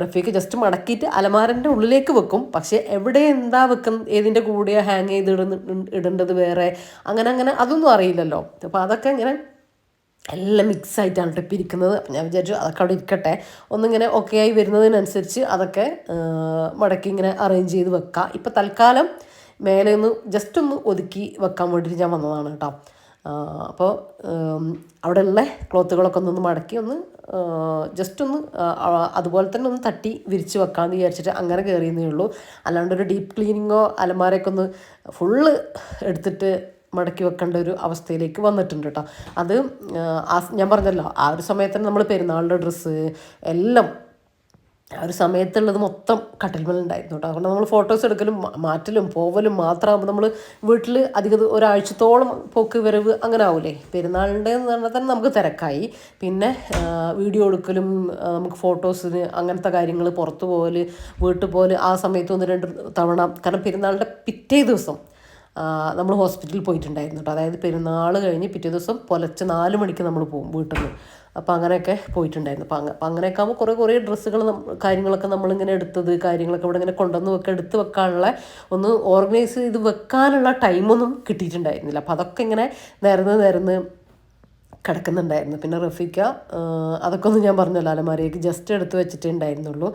റഫീഖ് ജസ്റ്റ് മടക്കിയിട്ട് അലമാരൻ്റെ ഉള്ളിലേക്ക് വെക്കും. പക്ഷേ എവിടെ എന്താ ഏതിൻ്റെ കൂടെ ഹാങ് ചെയ്ത് ഇടേണ്ടത് വേറെ അങ്ങനെ അതൊന്നും അറിയില്ലല്ലോ. അപ്പോൾ അതൊക്കെ ഇങ്ങനെ എല്ലാം മിക്സ് ആയിട്ടാണ് ടിപ്പ് ഇരിക്കുന്നത്. അപ്പം ഞാൻ വിചാരിച്ചു അതൊക്കെ അവിടെ ഇരിക്കട്ടെ, ഒന്നിങ്ങനെ ഓക്കെ ആയി വരുന്നതിനനുസരിച്ച് അതൊക്കെ മടക്കി ഇങ്ങനെ അറേഞ്ച് ചെയ്ത് വെക്കാം. ഇപ്പം തൽക്കാലം മേലെ ഒന്ന് ജസ്റ്റ് ഒന്ന് ഒതുക്കി വെക്കാൻ വേണ്ടിയിട്ട് ഞാൻ വന്നതാണ് കേട്ടോ. അപ്പോൾ അവിടെയുള്ള ക്ലോത്തുകളൊക്കെ ഒന്ന് മടക്കി ഒന്ന് ജസ്റ്റ് ഒന്ന് അതുപോലെ തന്നെ ഒന്ന് തട്ടി വിരിച്ച് വെക്കാമെന്ന് വിചാരിച്ചിട്ട് അങ്ങനെ കയറിയെന്നേ ഉള്ളൂ. അല്ലാണ്ട് ഒരു ഡീപ്പ് ക്ലീനിങ്ങോ അലമാരയൊക്കെ ഒന്ന് ഫുള്ള് എടുത്തിട്ട് മടക്കി വെക്കേണ്ട ഒരു അവസ്ഥയിലേക്ക് വന്നിട്ടുണ്ട് കേട്ടോ. അത് ഞാൻ പറഞ്ഞല്ലോ, ആ ഒരു സമയത്ത് തന്നെ നമ്മൾ പെരുന്നാളിൻ്റെ ഡ്രസ്സ് എല്ലാം ആ ഒരു സമയത്തുള്ളത് മൊത്തം കട്ടിൽമേലുണ്ടായിരുന്നു കേട്ടോ. അതുകൊണ്ട് നമ്മൾ ഫോട്ടോസ് എടുക്കലും മാറ്റലും പോവലും മാത്രമാകുമ്പോൾ നമ്മൾ വീട്ടിൽ അധികം ഒരാഴ്ചത്തോളം പോക്ക് വരവ് അങ്ങനെ ആവൂലേ. പെരുന്നാളിൻ്റെ എന്ന് പറഞ്ഞാൽ തന്നെ നമുക്ക് തിരക്കായി. പിന്നെ വീഡിയോ എടുക്കലും നമുക്ക് ഫോട്ടോസിന് അങ്ങനത്തെ കാര്യങ്ങൾ, പുറത്ത് പോകൽ, വീട്ടിൽ പോകൽ, ആ സമയത്ത് 1-2 തവണ. കാരണം പെരുന്നാളിൻ്റെ പിറ്റേ ദിവസം നമ്മൾ ഹോസ്പിറ്റലിൽ പോയിട്ടുണ്ടായിരുന്നു കേട്ടോ. അതായത് പെരുന്നാൾ കഴിഞ്ഞ് പിറ്റേ ദിവസം പുലർച്ചെ 4 മണിക്ക് നമ്മൾ പോകും വീട്ടിൽ നിന്ന്. അപ്പോൾ അങ്ങനെയൊക്കെ പോയിട്ടുണ്ടായിരുന്നു. അപ്പോൾ അങ്ങനെയൊക്കെ ആകുമ്പോൾ കുറേ ഡ്രസ്സുകൾ കാര്യങ്ങളൊക്കെ നമ്മളിങ്ങനെ കാര്യങ്ങളൊക്കെ ഇവിടെ ഇങ്ങനെ കൊണ്ടുവന്ന് എടുത്ത് വെക്കാനുള്ള ഒന്ന് ഓർഗനൈസ് ചെയ്ത് വെക്കാനുള്ള ടൈമൊന്നും കിട്ടിയിട്ടുണ്ടായിരുന്നില്ല. അപ്പോൾ അതൊക്കെ ഇങ്ങനെ നിരന്ന് കിടക്കുന്നുണ്ടായിരുന്നു. പിന്നെ റഫീക്ക അതൊക്കെ ഒന്നും ഞാൻ പറഞ്ഞല്ലോ, അലമാരയ്ക്ക് ജസ്റ്റ് എടുത്ത് വെച്ചിട്ടേ ഉണ്ടായിരുന്നുള്ളൂ.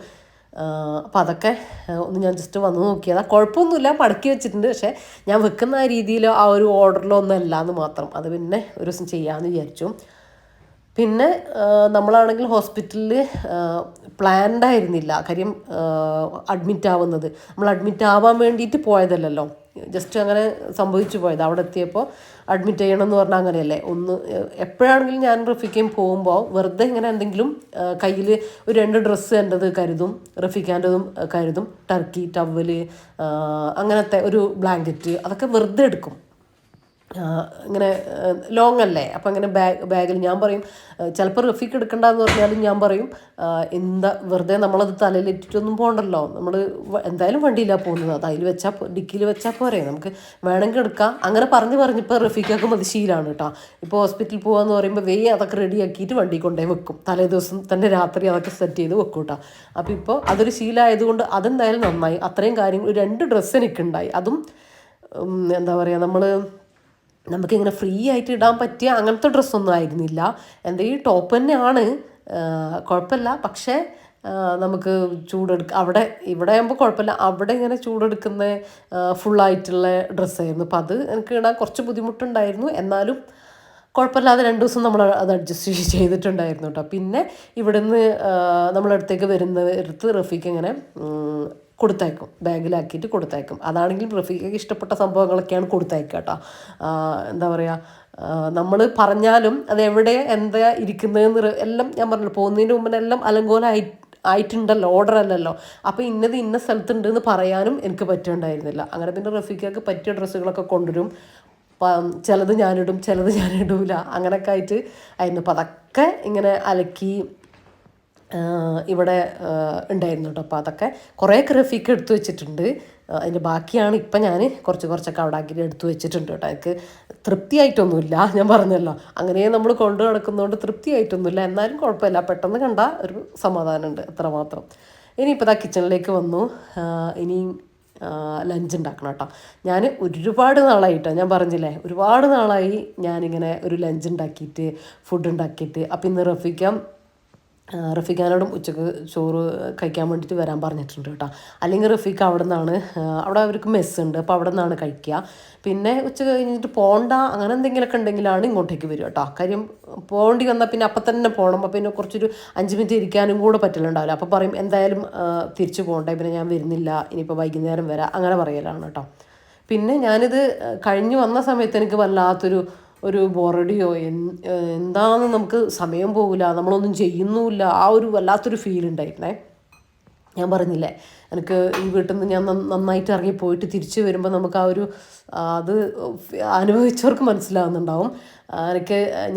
അപ്പോൾ അതൊക്കെ ഒന്ന് ഞാൻ ജസ്റ്റ് വന്ന് നോക്കിയതാണ്. കുഴപ്പമൊന്നുമില്ല, മടക്കി വെച്ചിട്ടുണ്ട്. പക്ഷേ ഞാൻ വെക്കുന്ന ആ രീതിയിലോ ആ ഒരു ഓർഡറിലോ ഒന്നും അല്ല എന്ന് മാത്രം. അത് പിന്നെ ഒരു ദിവസം ചെയ്യാമെന്ന് വിചാരിച്ചു. പിന്നെ നമ്മളാണെങ്കിൽ ഹോസ്പിറ്റലിൽ പ്ലാൻഡ് ആയിരുന്നില്ല. കാര്യം അഡ്മിറ്റ് ആവുന്നത് നമ്മൾ അഡ്മിറ്റ് ആവാൻ വേണ്ടിയിട്ട് പോയതല്ലല്ലോ, ജസ്റ്റ് അങ്ങനെ സംഭവിച്ചു പോയത്. അവിടെ എത്തിയപ്പോൾ അഡ്മിറ്റ് ചെയ്യണം എന്ന് പറഞ്ഞാൽ അങ്ങനെയല്ലേ. എപ്പോഴാണെങ്കിലും ഞാൻ റഫീക്കയും പോകുമ്പോൾ വെറുതെ ഇങ്ങനെ എന്തെങ്കിലും കയ്യിൽ ഒരു 2 ഡ്രസ്സ് എൻ്റെത് കരുതും, റഫീക്കാൻ്റെതും കരുതും, ടർക്കി ടവല്, അങ്ങനത്തെ ഒരു ബ്ലാങ്കറ്റ്, അതൊക്കെ വെറുതെ എടുക്കും. ഇങ്ങനെ ലോങ് അല്ലേ. അപ്പം അങ്ങനെ ബാഗിൽ ഞാൻ പറയും, ചിലപ്പോൾ റഫീക്ക് എടുക്കണ്ടെന്ന് പറഞ്ഞാലും ഞാൻ പറയും, എന്താ വെറുതെ നമ്മളത് തലയിലിട്ടിട്ടൊന്നും പോകണ്ടല്ലോ, നമ്മൾ എന്തായാലും വണ്ടിയിലാണ് പോകുന്നത്, അത് അതിൽ വെച്ചാൽ ഡിക്കിയിൽ വെച്ചാൽ പോരെ, നമുക്ക് വേണമെങ്കിൽ എടുക്കാം. അങ്ങനെ പറഞ്ഞിപ്പോൾ റഫീക്കൊക്കെ മതി, ശീലമാണ് കേട്ടോ. ഇപ്പോൾ ഹോസ്പിറ്റലിൽ പോകാമെന്ന് പറയുമ്പോൾ അതൊക്കെ റെഡിയാക്കിയിട്ട് വണ്ടി കൊണ്ടേ വെക്കും. തലേ ദിവസം തന്നെ രാത്രി അതൊക്കെ സെറ്റ് ചെയ്ത് വെക്കും കേട്ടോ. അപ്പോൾ ഇപ്പോൾ അതൊരു ശീലമായതുകൊണ്ട് അതെന്തായാലും നന്നായി. അത്രയും കാര്യങ്ങൾ 2 ഡ്രസ്സ് എനിക്കുണ്ടായി. അതും എന്താ പറയുക, നമുക്കിങ്ങനെ ഫ്രീ ആയിട്ട് ഇടാൻ പറ്റിയ അങ്ങനത്തെ ഡ്രസ്സൊന്നും ആയിരുന്നില്ല. എൻ്റെ ഈ ടോപ്പ് തന്നെയാണ്, കുഴപ്പമില്ല. പക്ഷേ നമുക്ക് അവിടെ ഇവിടെ ആകുമ്പോൾ കുഴപ്പമില്ല, അവിടെ ഇങ്ങനെ ചൂടെടുക്കുന്ന ഫുള്ളായിട്ടുള്ള ഡ്രസ്സായിരുന്നു. അപ്പോൾ അത് എനിക്ക് ഇടാൻ കുറച്ച് ബുദ്ധിമുട്ടുണ്ടായിരുന്നു. എന്നാലും കുഴപ്പമില്ലാതെ 2 ദിവസം നമ്മൾ അത് അഡ്ജസ്റ്റ് ചെയ്തിട്ടുണ്ടായിരുന്നു കേട്ടോ. പിന്നെ ഇവിടുന്ന് നമ്മളടുത്തേക്ക് വരുന്നവരടുത്ത് റഫീക്ക് ഇങ്ങനെ കൊടുത്തയക്കും, ബാഗിലാക്കിയിട്ട് കൊടുത്തയക്കും. അതാണെങ്കിൽ റഫീഖയ്ക്ക് ഇഷ്ടപ്പെട്ട സംഭവങ്ങളൊക്കെയാണ് കൊടുത്തയക്കുക കേട്ടോ. എന്താ പറയുക, നമ്മൾ പറഞ്ഞാലും അതെവിടെ എന്താ ഇരിക്കുന്നതെന്ന് എല്ലാം ഞാൻ പറഞ്ഞല്ലോ, പോകുന്നതിന് മുമ്പിനെല്ലാം ആയിട്ടുണ്ടല്ലോ, ഓർഡർ അല്ലല്ലോ. അപ്പോൾ ഇന്ന സ്ഥലത്തുണ്ട് എന്ന് പറയാനും എനിക്ക് പറ്റുന്നുണ്ടായിരുന്നില്ല. അങ്ങനെ പിന്നെ റഫീഖയ്ക്ക് പറ്റിയ ഡ്രസ്സുകളൊക്കെ കൊണ്ടുവരും. ചിലത് ഞാനിടും, ചിലത് ഞാനിടൂല, അങ്ങനെയൊക്കെ ആയിട്ട് ആയിരുന്നു. അപ്പോൾ അതൊക്കെ ഇങ്ങനെ അലക്കി ഇവിടെ ഉണ്ടായിരുന്നു കേട്ടോ. അപ്പോൾ അതൊക്കെ കുറേയൊക്കെ റഫീക്ക് എടുത്തു വെച്ചിട്ടുണ്ട്. അതിൻ്റെ ബാക്കിയാണ് ഇപ്പം ഞാൻ കുറച്ചൊക്കെ അവിടെ ആക്കി എടുത്തു വെച്ചിട്ടുണ്ട് കേട്ടോ. എനിക്ക് തൃപ്തിയായിട്ടൊന്നുമില്ല, ഞാൻ പറഞ്ഞല്ലോ, അങ്ങനെ നമ്മൾ കൊണ്ടു നടക്കുന്നതുകൊണ്ട് തൃപ്തിയായിട്ടൊന്നുമില്ല. എന്നാലും കുഴപ്പമില്ല, പെട്ടെന്ന് കണ്ട ഒരു സമാധാനമുണ്ട്, അത്രമാത്രം. ഇനിയിപ്പോൾ കിച്ചണിലേക്ക് വന്നു. ഇനിയും ലഞ്ച് ഉണ്ടാക്കണം കേട്ടോ. ഞാൻ ഒരുപാട് നാളായിട്ടോ, ഞാൻ പറഞ്ഞില്ലേ, ഒരുപാട് നാളായി ഞാനിങ്ങനെ ഒരു ലഞ്ച് ഉണ്ടാക്കിയിട്ട്, ഫുഡ് ഉണ്ടാക്കിയിട്ട്. അപ്പം ഇന്ന് റഫീഖാനോടും ഉച്ചക്ക് ചോറ് കഴിക്കാൻ വേണ്ടിയിട്ട് വരാൻ പറഞ്ഞിട്ടുണ്ട് കേട്ടോ. അല്ലെങ്കിൽ റഫീഖ് അവിടെ അവർക്ക് മെസ്സുണ്ട്, അപ്പോൾ അവിടെ നിന്നാണ് കഴിക്കുക. പിന്നെ ഉച്ച കഴിഞ്ഞിട്ട് പോകണ്ട അങ്ങനെ എന്തെങ്കിലുമൊക്കെ ഉണ്ടെങ്കിലാണ് ഇങ്ങോട്ടേക്ക് വരിക കേട്ടോ. കാര്യം പോകേണ്ടി വന്നാൽ പിന്നെ അപ്പം തന്നെ പോകണം. അപ്പോൾ പിന്നെ കുറച്ചൊരു 5 മിനിറ്റ് ഇരിക്കാനും കൂടെ പറ്റലുണ്ടാവില്ല. അപ്പോൾ പറയും എന്തായാലും തിരിച്ചു പോകണ്ടേ, പിന്നെ ഞാൻ വരുന്നില്ല, ഇനിയിപ്പോൾ വൈകുന്നേരം വരാം, അങ്ങനെ പറയലാണ് കേട്ടോ. പിന്നെ ഞാനിത് കഴിഞ്ഞ് വന്ന സമയത്ത് എനിക്ക് വല്ലാത്തൊരു ബോറടിയോ എന്താണെന്ന്, നമുക്ക് സമയം പോകില്ല, നമ്മളൊന്നും ചെയ്യുന്നുമില്ല, ആ ഒരു വല്ലാത്തൊരു ഫീൽ ഉണ്ടായിരുന്നേ. ഞാൻ പറഞ്ഞില്ലേ, എനിക്ക് ഈ വീട്ടിൽ നിന്ന് ഞാൻ നന്നായിട്ട് ഇറങ്ങി പോയിട്ട് തിരിച്ചു വരുമ്പോൾ നമുക്ക് അത് അനുഭവിച്ചവർക്ക് മനസ്സിലാവുന്നുണ്ടാവും.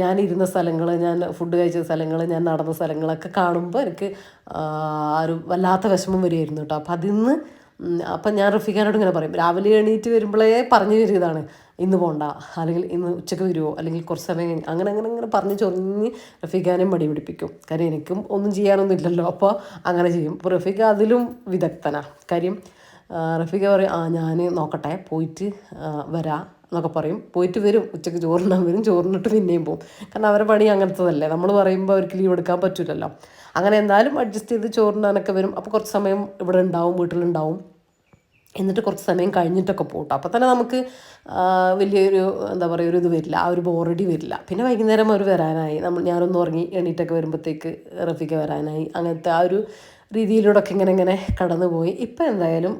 ഞാൻ ഇരുന്ന സ്ഥലങ്ങൾ, ഞാൻ ഫുഡ് കഴിച്ച സ്ഥലങ്ങൾ, ഞാൻ നടന്ന സ്ഥലങ്ങളൊക്കെ കാണുമ്പോൾ എനിക്ക് ഒരു വല്ലാത്ത വിഷമം വരുമായിരുന്നു കേട്ടോ. അപ്പം ഞാൻ റഫീഖാനോട് ഇങ്ങനെ പറയും, രാവിലെ എണീറ്റ് വരുമ്പോഴേ പറഞ്ഞു തരുന്നതാണ്, ഇന്ന് പോകണ്ട, അല്ലെങ്കിൽ ഇന്ന് ഉച്ചയ്ക്ക് വരുമോ, അല്ലെങ്കിൽ കുറച്ച് സമയം കഴിഞ്ഞ്, അങ്ങനെ പറഞ്ഞ് ചൊറിഞ്ഞ് റഫീഖാനെ മടി പിടിപ്പിക്കും. കാര്യം എനിക്കും ഒന്നും ചെയ്യാനൊന്നും ഇല്ലല്ലോ, അപ്പോൾ അങ്ങനെ ചെയ്യും. അപ്പോൾ റഫീഖ് അതിലും വിദഗ്ധനാണ്. കാര്യം റഫീഖ പറയും, ഞാൻ നോക്കട്ടെ, പോയിട്ട് വരാം എന്നൊക്കെ പറയും. പോയിട്ട് വരും, ഉച്ചയ്ക്ക് ചോറിനാൻ വരും, ചോറിനിട്ട് പിന്നെയും പോകും. കാരണം അവരുടെ പണി അങ്ങനത്തതല്ലേ, നമ്മൾ പറയുമ്പോൾ അവർക്ക് ലീവ് എടുക്കാൻ പറ്റില്ലല്ലോ. അങ്ങനെ എന്തായാലും അഡ്ജസ്റ്റ് ചെയ്ത് ചോറിനാനൊക്കെ വരും. അപ്പോൾ കുറച്ച് സമയം ഇവിടെ ഉണ്ടാവും, വീട്ടിലുണ്ടാവും. എന്നിട്ട് കുറച്ച് സമയം കഴിഞ്ഞിട്ടൊക്കെ പോകട്ടോ. അപ്പോൾ തന്നെ നമുക്ക് വലിയൊരു എന്താ പറയുക, ഒരു ഇത് വരില്ല, ആ ഒരു ബോറടി വരില്ല. പിന്നെ വൈകുന്നേരം അവർ വരാനായി, ഞാനൊന്ന് ഉറങ്ങി എണീറ്റൊക്കെ വരുമ്പോഴത്തേക്ക് റഫീഖ വരാനായി. അങ്ങനത്തെ ആ ഒരു രീതിയിലൂടെയൊക്കെ ഇങ്ങനെ കടന്നു പോയി. ഇപ്പം എന്തായാലും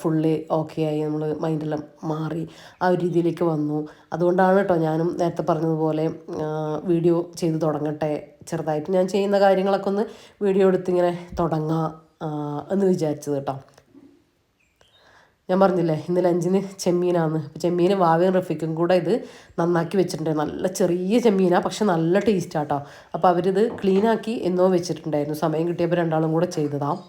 ഫുള്ളി ഓക്കെ ആയി, നമ്മൾ മൈൻഡെല്ലാം മാറി ആ ഒരു രീതിയിലേക്ക് വന്നു. അതുകൊണ്ടാണ് കേട്ടോ ഞാനും നേരത്തെ പറഞ്ഞതുപോലെ വീഡിയോ ചെയ്ത് തുടങ്ങട്ടെ, ചെറുതായിട്ട് ഞാൻ ചെയ്യുന്ന കാര്യങ്ങളൊക്കെ ഒന്ന് വീഡിയോ എടുത്തിങ്ങനെ തുടങ്ങാം എന്ന് വിചാരിച്ചത് കേട്ടോ. ഞാൻ പറഞ്ഞില്ലേ ഇന്ന് ലഞ്ചിന് ചെമ്മീനാണ്. അപ്പോൾ ചെമ്മീൻ വാവയും റഫീക്കും കൂടെ ഇത് നന്നാക്കി വെച്ചിട്ടുണ്ട്. നല്ല ചെറിയ ചെമ്മീനാണ്, പക്ഷെ നല്ല ടേസ്റ്റാണ് കേട്ടോ. അപ്പോൾ അവരിത് ക്ലീനാക്കി എന്നോ വെച്ചിട്ടുണ്ടായിരുന്നു. സമയം കിട്ടിയപ്പോൾ രണ്ടാളും കൂടെ ചെയ്തതാണ്.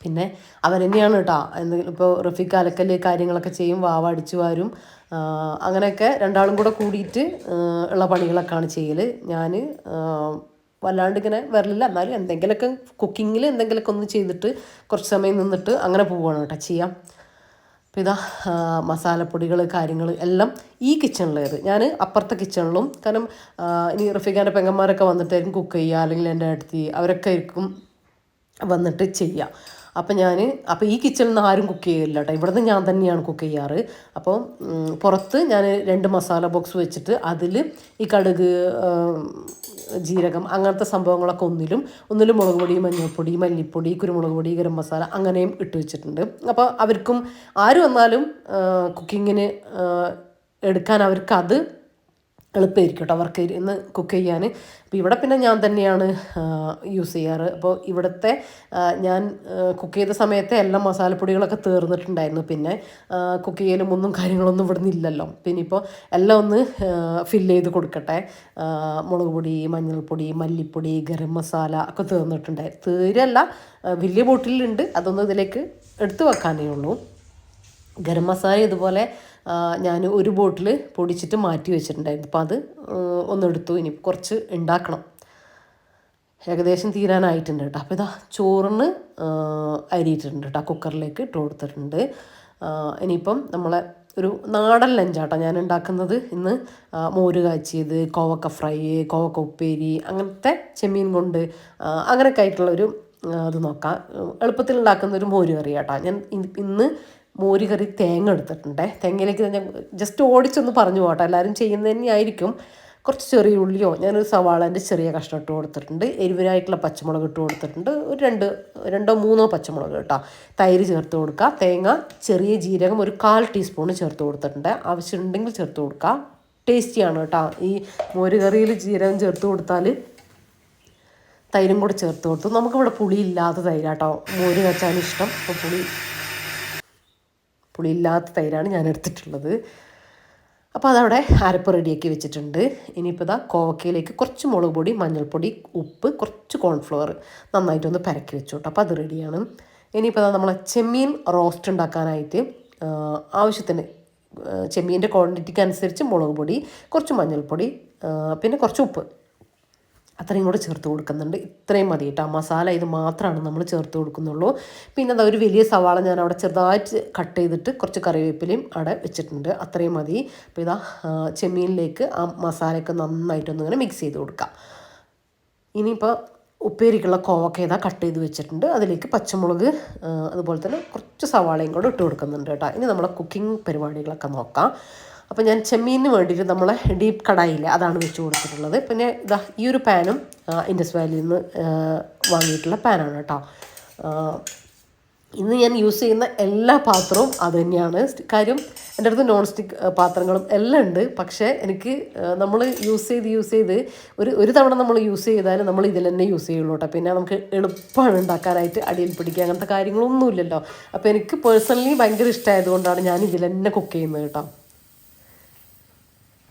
പിന്നെ അവൻ തന്നെയാണ് കേട്ടോ എന്തെങ്കിലും ഇപ്പോൾ റഫീഖ് അലക്കൽ കാര്യങ്ങളൊക്കെ ചെയ്യും, വാവ അടിച്ചു വാരും, അങ്ങനെയൊക്കെ രണ്ടാളും കൂടെ കൂടിയിട്ട് ഉള്ള പണികളൊക്കെയാണ് ചെയ്യൽ. ഞാൻ വല്ലാണ്ട് ഇങ്ങനെ വരലില്ല, എന്നാലും എന്തെങ്കിലുമൊക്കെ കുക്കിങ്ങിൽ എന്തെങ്കിലുമൊക്കെ ഒന്ന് ചെയ്തിട്ട് കുറച്ച് സമയം നിന്നിട്ട് അങ്ങനെ പോവുകയാണ് കേട്ടോ ചെയ്യാം. അപ്പോൾ ഇതാ മസാലപ്പൊടികൾ കാര്യങ്ങൾ എല്ലാം ഈ കിച്ചണിലേത്. ഞാൻ അപ്പുറത്തെ കിച്ചണിലും, കാരണം ഇനി റഫീഖാൻ്റെ പെങ്ങന്മാരൊക്കെ വന്നിട്ടായിരിക്കും കുക്ക് ചെയ്യുക, അല്ലെങ്കിൽ എൻ്റെ അടുത്ത് അവരൊക്കെ ആയിരിക്കും വന്നിട്ട് ചെയ്യുക. അപ്പോൾ ഈ കിച്ചണിൽ നിന്ന് ആരും കുക്ക് ചെയ്യില്ല കേട്ടോ, ഇവിടുന്ന് ഞാൻ തന്നെയാണ് കുക്ക് ചെയ്യാറ്. അപ്പോൾ പുറത്ത് ഞാൻ 2 മസാല ബോക്സ് വെച്ചിട്ട് അതിൽ ഈ കടുക്, ജീരകം അങ്ങനത്തെ സംഭവങ്ങളൊക്കെ ഒന്നിലും മുളക് പൊടി, മഞ്ഞൾപ്പൊടി, മല്ലിപ്പൊടി, കുരുമുളക് പൊടി, ഗരം മസാല അങ്ങനെയും ഇട്ട് വെച്ചിട്ടുണ്ട്. അപ്പോൾ അവർക്കും ആര് വന്നാലും കുക്കിങ്ങിന് എടുക്കാൻ അവർക്ക് അത് എളുപ്പമായിരിക്കും കേട്ടോ, അവർക്ക് ഇന്ന് കുക്ക് ചെയ്യാൻ. അപ്പോൾ ഇവിടെ പിന്നെ ഞാൻ തന്നെയാണ് യൂസ് ചെയ്യാറ്. അപ്പോൾ ഇവിടുത്തെ ഞാൻ കുക്ക് ചെയ്ത സമയത്ത് എല്ലാം മസാലപ്പൊടികളൊക്കെ തീർന്നിട്ടുണ്ടായിരുന്നു. പിന്നെ കുക്ക് ചെയ്യലും ഒന്നും കാര്യങ്ങളൊന്നും ഇവിടെ നിന്നില്ലല്ലോ. പിന്നെ ഇപ്പോൾ എല്ലാം ഒന്ന് ഫില്ല് ചെയ്ത് കൊടുക്കട്ടെ. മുളക് പൊടി, മഞ്ഞൾപ്പൊടി, മല്ലിപ്പൊടി, ഗരം മസാല ഒക്കെ തീർന്നിട്ടുണ്ടായിരുന്നു. തീരല്ല, വലിയ ബോട്ടിലുണ്ട്, അതൊന്നും ഇതിലേക്ക് എടുത്തു വെക്കാനേ ഉള്ളൂ. ഗരം മസാല ഇതുപോലെ ഞാൻ ഒരു ബോട്ടിൽ പൊടിച്ചിട്ട് മാറ്റി വെച്ചിട്ടുണ്ടായിരുന്നു. അപ്പോൾ അത് ഒന്നെടുത്തു. ഇനി കുറച്ച് ഉണ്ടാക്കണം, ഏകദേശം തീരാനായിട്ടുണ്ട് കേട്ടോ. അപ്പോൾ ഇതാ ചോറിന് അരിയിട്ടുണ്ട് കേട്ടോ, കുക്കറിലേക്ക് ഇട്ട് കൊടുത്തിട്ടുണ്ട്. ഇനിയിപ്പം നമ്മളെ ഒരു നാടൻ ലഞ്ചാട്ടോ ഞാൻ ഉണ്ടാക്കുന്നത് ഇന്ന്. മോര് കാച്ചിയത്, കോവക്ക ഫ്രൈ, കോവക്ക ഉപ്പേരി, അങ്ങനത്തെ ചെമ്മീൻ കൊണ്ട് അങ്ങനെയൊക്കെ ആയിട്ടുള്ളൊരു അത് നോക്കാം. എളുപ്പത്തിൽ ഉണ്ടാക്കുന്നൊരു മോര് കറി കേട്ടോ. ഞാൻ ഇന്ന് മോര് കറി തേങ്ങ എടുത്തിട്ടുണ്ട്. തേങ്ങയിലേക്ക് ഞാൻ ജസ്റ്റ് ഓടിച്ചൊന്ന് പറഞ്ഞു പോകട്ടെ, എല്ലാവരും ചെയ്യുന്നത് തന്നെയായിരിക്കും. കുറച്ച് ചെറിയ ഉള്ളിയോ, ഞാനൊരു സവാളേൻ്റെ ചെറിയ കഷ്ണം ഇട്ട് കൊടുത്തിട്ടുണ്ട്. എരിവിനായിട്ടുള്ള പച്ചമുളക് ഇട്ട് കൊടുത്തിട്ടുണ്ട്. ഒരു 2-3 പച്ചമുളക് കേട്ടോ. തൈര് ചേർത്ത് കൊടുക്കുക. തേങ്ങ, ചെറിയ ജീരകം ഒരു 1/4 ടീസ്പൂൺ ചേർത്ത് കൊടുത്തിട്ടുണ്ട്. ആവശ്യമുണ്ടെങ്കിൽ ചേർത്ത് കൊടുക്കുക. ടേസ്റ്റിയാണ് കേട്ടോ. ഈ മോര് കറിയിൽ ജീരകം ചേർത്ത് കൊടുത്താൽ തൈരും കൂടെ ചേർത്ത് കൊടുത്തു. നമുക്കിവിടെ പുളിയില്ലാത്ത തൈരാട്ടോ മോര് വെച്ചാൽ ഇഷ്ടം. അപ്പോൾ പുളിയില്ലാത്ത തൈരാണ് ഞാൻ എടുത്തിട്ടുള്ളത്. അപ്പോൾ അതവിടെ അരപ്പ് റെഡിയാക്കി വെച്ചിട്ടുണ്ട്. ഇനിയിപ്പോൾ ഇതാ കോവക്കയിലേക്ക് കുറച്ച് മുളക് പൊടി, മഞ്ഞൾപ്പൊടി, ഉപ്പ്, കുറച്ച് കോൺഫ്ലവർ നന്നായിട്ടൊന്ന് പരക്കി വെച്ചു കേട്ടോ. അപ്പോൾ അത് റെഡിയാണ്. ഇനിയിപ്പോൾ ഇതാ നമ്മളെ ചെമ്മീൻ റോസ്റ്റ് ഉണ്ടാക്കാനായിട്ട് ആവശ്യത്തിന് ചെമ്മീൻ്റെ ക്വാണ്ടിറ്റിക്ക് അനുസരിച്ച് മുളക് പൊടി, കുറച്ച് മഞ്ഞൾപ്പൊടി, പിന്നെ കുറച്ച് ഉപ്പ്, അത്രയും കൂടെ ചേർത്ത് കൊടുക്കുന്നുണ്ട്. ഇത്രയും മതി കേട്ടോ. മസാല ഇത് മാത്രമാണ് നമ്മൾ ചേർത്ത് കൊടുക്കുന്നുള്ളൂ. പിന്നെ അതാ ഒരു വലിയ സവാള ഞാൻ അവിടെ ചെറുതായിട്ട് കട്ട് ചെയ്തിട്ട് കുറച്ച് കറിവേപ്പിലയും അവിടെ വെച്ചിട്ടുണ്ട്. അത്രയും മതി. അപ്പോൾ ഇതാ ചെമ്മീനിലേക്ക് ആ മസാലയൊക്കെ നന്നായിട്ടൊന്നിങ്ങനെ മിക്സ് ചെയ്ത് കൊടുക്കാം. ഇനിയിപ്പോൾ ഉപ്പേരിക്കുള്ള കോവക്ക ഇതാ കട്ട് ചെയ്ത് വെച്ചിട്ടുണ്ട്. അതിലേക്ക് പച്ചമുളക്, അതുപോലെ തന്നെ കുറച്ച് സവാളയും കൂടെ ഇട്ട് കൊടുക്കുന്നുണ്ട് കേട്ടോ. ഇനി നമ്മളെ കുക്കിംഗ് പരിപാടികളൊക്കെ നോക്കാം. അപ്പോൾ ഞാൻ ചെമ്മീനിന് വേണ്ടിയിട്ട് നമ്മളെ ഡീപ്പ് കടായില്ലേ അതാണ് വെച്ച് കൊടുത്തിട്ടുള്ളത്. പിന്നെ ഇതാ ഈ ഒരു പാനും ഇൻഡസ് വാലിയിൽ നിന്ന് വാങ്ങിയിട്ടുള്ള പാനാണ് കേട്ടോ. ഇന്ന് ഞാൻ യൂസ് ചെയ്യുന്ന എല്ലാ പാത്രവും അത് തന്നെയാണ്. കാര്യം എൻ്റെ അടുത്ത് നോൺ സ്റ്റിക്ക് പാത്രങ്ങളും എല്ലാം ഉണ്ട്. പക്ഷേ എനിക്ക് നമ്മൾ യൂസ് ചെയ്ത് ഒരു തവണ നമ്മൾ യൂസ് ചെയ്താൽ നമ്മൾ ഇതിൽ തന്നെ യൂസ് ചെയ്യുള്ളൂ കേട്ടോ. പിന്നെ നമുക്ക് എളുപ്പമാണ് ഉണ്ടാക്കാനായിട്ട്, അടിയിൽ പിടിക്കുക അങ്ങനത്തെ കാര്യങ്ങളൊന്നുമില്ലല്ലോ. അപ്പോൾ എനിക്ക് പേഴ്സണലി ഭയങ്കര ഇഷ്ടമായതുകൊണ്ടാണ് ഞാൻ ഇതിൽ തന്നെ കുക്ക് ചെയ്യുന്നത് കേട്ടോ.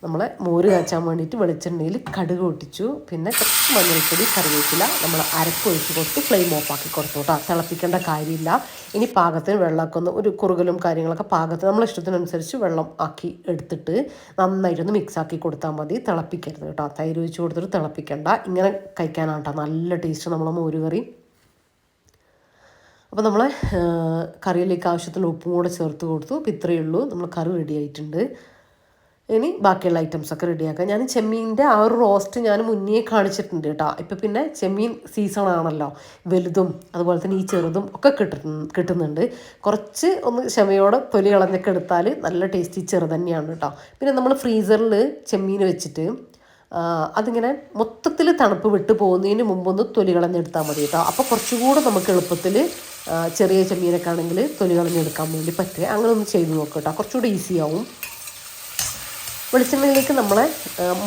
നമ്മളെ മോര് കാച്ചാൻ വേണ്ടിയിട്ട് വെളിച്ചെണ്ണയിൽ കടുക് പൊട്ടിച്ചു. പിന്നെ കുറച്ച് മഞ്ഞൾപ്പൊടി, കറിവേപ്പില നമ്മൾ അരപ്പൊഴിച്ച് കൊടുത്ത് ഫ്ലെയിം ഓഫാക്കി കൊടുത്തു കേട്ടോ. തിളപ്പിക്കേണ്ട കാര്യമില്ല. ഇനി പാകത്തിന് വെള്ളമൊക്കെ ഒന്ന് ഒരു കുറുകലും കാര്യങ്ങളൊക്കെ പാകത്തിന് നമ്മളെ ഇഷ്ടത്തിനനുസരിച്ച് വെള്ളം ആക്കി എടുത്തിട്ട് നന്നായിട്ടൊന്ന് മിക്സാക്കി കൊടുത്താൽ മതി. തിളപ്പിക്കരുത് കേട്ടോ. തൈര് ഒഴിച്ച് കൊടുത്തിട്ട് തിളപ്പിക്കണ്ട. ഇങ്ങനെ കഴിക്കാനാണ് കേട്ടോ നല്ല ടേസ്റ്റ് നമ്മളെ മോര് കറി. അപ്പോൾ നമ്മൾ കറിയിലേക്ക് ആവശ്യത്തിന് ഉപ്പും കൂടെ ചേർത്ത് കൊടുത്തു. അപ്പോൾ ഇത്രയേ ഉള്ളൂ, നമ്മൾ കറി റെഡി ആയിട്ടുണ്ട്. ഇനി ബാക്കിയുള്ള ഐറ്റംസൊക്കെ റെഡിയാക്കാം. ഞാൻ ചെമ്മീൻ്റെ ആ ഒരു റോസ്റ്റ് ഞാൻ മുന്നേ കാണിച്ചിട്ടുണ്ട് കേട്ടോ. ഇപ്പം പിന്നെ ചെമ്മീൻ സീസണാണല്ലോ, വലുതും അതുപോലെ തന്നെ ഈ ചെറുതും ഒക്കെ കിട്ടുന്നുണ്ട്. കുറച്ച് ഒന്ന് ക്ഷമയോടെ തൊലി കളഞ്ഞൊക്കെ എടുത്താൽ നല്ല ടേസ്റ്റി ചെറു തന്നെയാണ് കേട്ടോ. പിന്നെ നമ്മൾ ഫ്രീസറിൽ ചെമ്മീൻ വെച്ചിട്ട് അതിങ്ങനെ മൊത്തത്തിൽ തണുപ്പ് വിട്ട് പോകുന്നതിന് മുമ്പൊന്ന് തൊലി കളഞ്ഞെടുത്താൽ മതി കേട്ടോ. അപ്പോൾ കുറച്ചുകൂടെ നമുക്ക് എളുപ്പത്തിൽ ചെറിയ ചെമ്മീനൊക്കെ ആണെങ്കിൽ തൊലി കളഞ്ഞെടുക്കാൻ വേണ്ടി പറ്റുക. അങ്ങനെ ഒന്ന് ചെയ്ത് നോക്കാം കേട്ടോ, കുറച്ചുകൂടി ഈസി ആവും. വെളിച്ചെണ്ണയിലേക്ക് നമ്മളെ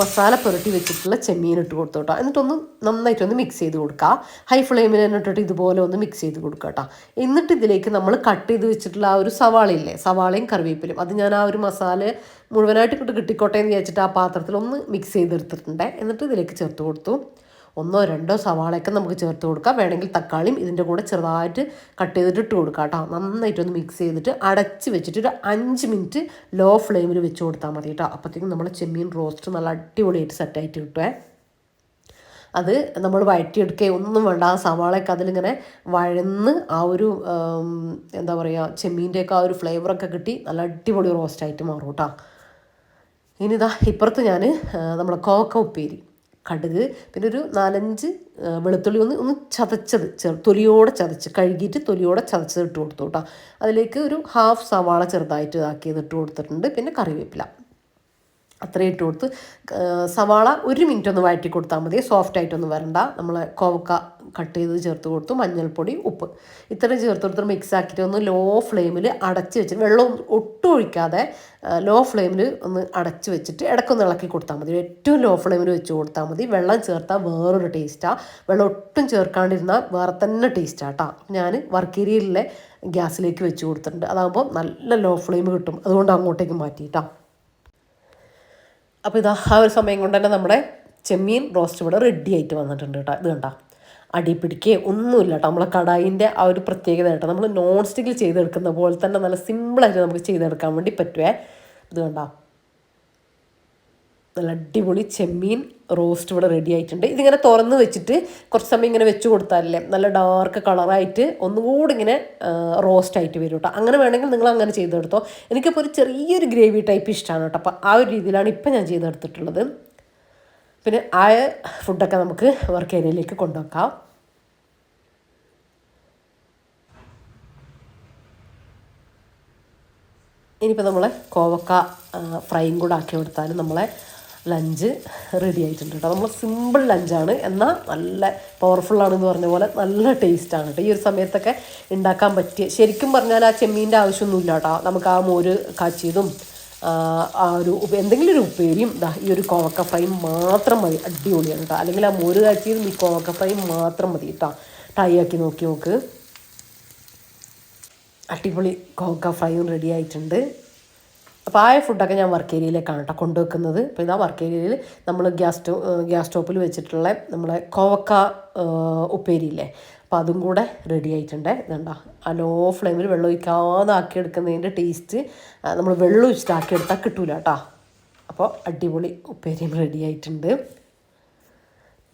മസാല പുരട്ടി വെച്ചിട്ടുള്ള ചെമ്മീൻ ഇട്ട് കൊടുത്തു കേട്ടോ. എന്നിട്ടൊന്ന് നന്നായിട്ടൊന്ന് മിക്സ് ചെയ്ത് കൊടുക്കുക. ഹൈ ഫ്ലെയിമിൽ തന്നെ ഇട്ടിട്ട് ഇതുപോലെ ഒന്ന് മിക്സ് ചെയ്ത് കൊടുക്കുക കേട്ടോ. എന്നിട്ട് ഇതിലേക്ക് നമ്മൾ കട്ട് ചെയ്ത് വെച്ചിട്ടുള്ള ആ ഒരു സവാളയില്ലേ, സവാളയും കറിവേപ്പിലും, അത് ഞാൻ ആ ഒരു മസാല മുഴുവനായിട്ട് ഇട്ട് കിട്ടിക്കോട്ടെ എന്ന് വിചാരിച്ചിട്ട് ആ പാത്രത്തിൽ ഒന്ന് മിക്സ് ചെയ്തെടുത്തിട്ടുണ്ട്. എന്നിട്ട് ഇതിലേക്ക് ചേർത്ത് കൊടുത്തു. 1-2 സവാളയൊക്കെ നമുക്ക് ചേർത്ത് കൊടുക്കാം. വേണമെങ്കിൽ തക്കാളിയും ഇതിൻ്റെ കൂടെ ചെറുതായിട്ട് കട്ട് ചെയ്തിട്ട് ഇട്ട് കൊടുക്കാം കേട്ടോ. നന്നായിട്ടൊന്ന് മിക്സ് ചെയ്തിട്ട് അടച്ച് വെച്ചിട്ട് ഒരു 5 മിനിറ്റ് ലോ ഫ്ലെയിമിൽ വെച്ച് കൊടുത്താൽ മതി കേട്ടോ. അപ്പോഴത്തേക്കും നമ്മൾ ചെമ്മീൻ റോസ്റ്റ് നല്ല അടിപൊളിയായിട്ട് സെറ്റായിട്ട് കിട്ടുമേ. അത് നമ്മൾ വഴറ്റിയെടുക്കുകയോ ഒന്നും വേണ്ട. ആ സവാളയൊക്കെ അതിലിങ്ങനെ വഴന്ന് ആ ഒരു എന്താ പറയുക, ചെമ്മീൻ്റെയൊക്കെ ആ ഒരു ഫ്ലേവറൊക്കെ കിട്ടി നല്ല അടിപൊളി റോസ്റ്റായിട്ട് മാറും കേട്ടോ. ഇനിതാ ഇപ്പുറത്ത് ഞാൻ നമ്മളെ കോവക്ക ഉപ്പേരി, കടുക്, പിന്നെ ഒരു 4-5 വെളുത്തുള്ളി ഒന്ന് ചതച്ചത് തൊലിയോടെ ചതച്ച് കഴുകിയിട്ട് തൊലിയോടെ ചതച്ചത് ഇട്ട് കൊടുത്തു കേട്ടോ. അതിലേക്ക് ഒരു 1/2 സവാള ചെറുതായിട്ട് ഇതാക്കിയത് ഇട്ട് കൊടുത്തിട്ടുണ്ട്. പിന്നെ കറിവേപ്പില അത്രയും ഇട്ട് കൊടുത്ത് സവാള 1 മിനിറ്റ് ഒന്ന് വഴറ്റി കൊടുത്താൽ മതി. സോഫ്റ്റായിട്ടൊന്നും വരണ്ട. നമ്മൾ കോവക്ക കട്ട് ചെയ്ത് ചേർത്ത് കൊടുത്തു. മഞ്ഞൾപ്പൊടി, ഉപ്പ് ഇത്രയും ചേർത്ത് കൊടുത്തിട്ട് മിക്സ് ആക്കിയിട്ട് ഒന്ന് ലോ ഫ്ലെയിമിൽ അടച്ച് വെച്ചിട്ട് വെള്ളം ഒട്ടും ഒഴിക്കാതെ ലോ ഫ്ലെയിമിൽ ഒന്ന് അടച്ച് വെച്ചിട്ട് ഇടയ്ക്കൊന്ന് ഇളക്കി കൊടുത്താൽ മതി. ഏറ്റവും ലോ ഫ്ലെയിമിൽ വെച്ച് കൊടുത്താൽ മതി. വെള്ളം ചേർത്താൽ വേറൊരു ടേസ്റ്റാണ്. വെള്ളം ഒട്ടും ചേർക്കാണ്ടിരുന്നാൽ വേറെ തന്നെ ടേസ്റ്റാണ് കേട്ടോ. ഞാൻ വർക്കേരിയയിലെ ഗ്യാസിലേക്ക് വെച്ച് കൊടുത്തിട്ടുണ്ട്. അതാകുമ്പോൾ നല്ല ലോ ഫ്ലെയിം കിട്ടും. അതുകൊണ്ട് അങ്ങോട്ടേക്ക് മാറ്റിയിട്ടാണ്. അപ്പോൾ ഇതാ ആ ഒരു സമയം കൊണ്ട് തന്നെ നമ്മുടെ ചെമ്മീൻ റോസ്റ്റ് ഇവിടെ റെഡി ആയിട്ട് വന്നിട്ടുണ്ട് കേട്ടോ. ഇത് കണ്ടോ, അടി പിടിക്കുകയോ ഒന്നുമില്ല കേട്ടോ. നമ്മളെ കടായിൻ്റെ ആ ഒരു പ്രത്യേകത കേട്ടോ, നമ്മൾ നോൺ സ്റ്റിക്കിൽ ചെയ്തെടുക്കുന്ന പോലെ തന്നെ നല്ല സിമ്പിളായിട്ട് നമുക്ക് ചെയ്തെടുക്കാൻ വേണ്ടി പറ്റുമേ. ഇത് കണ്ടോ, നല്ല അടിപൊളി ചെമ്മീൻ റോസ്റ്റ് ഇവിടെ റെഡി ആയിട്ടുണ്ട്. ഇതിങ്ങനെ തുറന്ന് വെച്ചിട്ട് കുറച്ച് സമയം ഇങ്ങനെ വെച്ച് കൊടുത്താലല്ലേ നല്ല ഡാർക്ക് കളറായിട്ട് ഒന്നുകൂടി ഇങ്ങനെ റോസ്റ്റായിട്ട് വരും കേട്ടോ. അങ്ങനെ വേണമെങ്കിൽ നിങ്ങൾ അങ്ങനെ ചെയ്തെടുത്തോ. എനിക്കിപ്പോൾ ഒരു ചെറിയൊരു ഗ്രേവി ടൈപ്പ് ഇഷ്ടമാണ് കേട്ടോ. അപ്പോൾ ആ ഒരു രീതിയിലാണ് ഇപ്പം ഞാൻ ചെയ്തെടുത്തിട്ടുള്ളത്. പിന്നെ ആ ഫുഡൊക്കെ നമുക്ക് വർക്ക് ഏരിയയിലേക്ക് കൊണ്ടുവെക്കാം. ഇനിയിപ്പോൾ നമ്മളെ കോവക്ക ഫ്രൈയും കൂടെ ആക്കി കൊടുത്താലും നമ്മളെ ലഞ്ച് റെഡി ആയിട്ടുണ്ട് കേട്ടോ. നമ്മൾ സിമ്പിൾ ലഞ്ചാണ്, എന്നാൽ നല്ല പവർഫുള്ളാണെന്ന് പറഞ്ഞ പോലെ നല്ല ടേസ്റ്റാണ് കേട്ടോ. ഈ ഒരു സമയത്തൊക്കെ ഉണ്ടാക്കാൻ പറ്റിയ, ശരിക്കും പറഞ്ഞാൽ ആ ചെമ്മീൻ്റെ ആവശ്യമൊന്നുമില്ല കേട്ടോ. നമുക്ക് ആ മോര് കാച്ചിയതും ആ ഒരു എന്തെങ്കിലും ഒരു ഉപ്പേരിയും ഈ ഒരു കോവക്ക ഫ്രൈയും മാത്രം മതി. അടിപൊളിയാണ് കേട്ടോ. അല്ലെങ്കിൽ ആ മോര് കാച്ചിയതും ഈ കോവക്ക ഫ്രൈയും മാത്രം മതി കേട്ടോ. ട്രൈ ആക്കി നോക്ക്. അടിപൊളി കോവക്ക ഫ്രൈയും റെഡി ആയിട്ടുണ്ട്. അപ്പോൾ ആ ഫുഡൊക്കെ ഞാൻ വർക്ക് ഏരിയയിലേക്കാണ് കേട്ടോ കൊണ്ടുവെക്കുന്നത്. അപ്പോൾ ഇതാ വർക്ക് ഏരിയയിൽ നമ്മൾ ഗ്യാസ് സ്റ്റോപ്പിൽ വെച്ചിട്ടുള്ള നമ്മളെ കോവക്ക ഉപ്പേരിയില്ലേ, അപ്പോൾ അതും കൂടെ റെഡി ആയിട്ടുണ്ട്. ഇതുണ്ടോ, ആ ലോ ഫ്ലെയിമിൽ വെള്ളം ഒഴിക്കാതെ ആക്കിയെടുക്കുന്നതിൻ്റെ ടേസ്റ്റ് നമ്മൾ വെള്ളം ഒഴിച്ചിട്ട് ആക്കിയെടുത്താൽ കിട്ടൂല കേട്ടോ. അപ്പോൾ അടിപൊളി ഉപ്പേരിയും റെഡി ആയിട്ടുണ്ട്.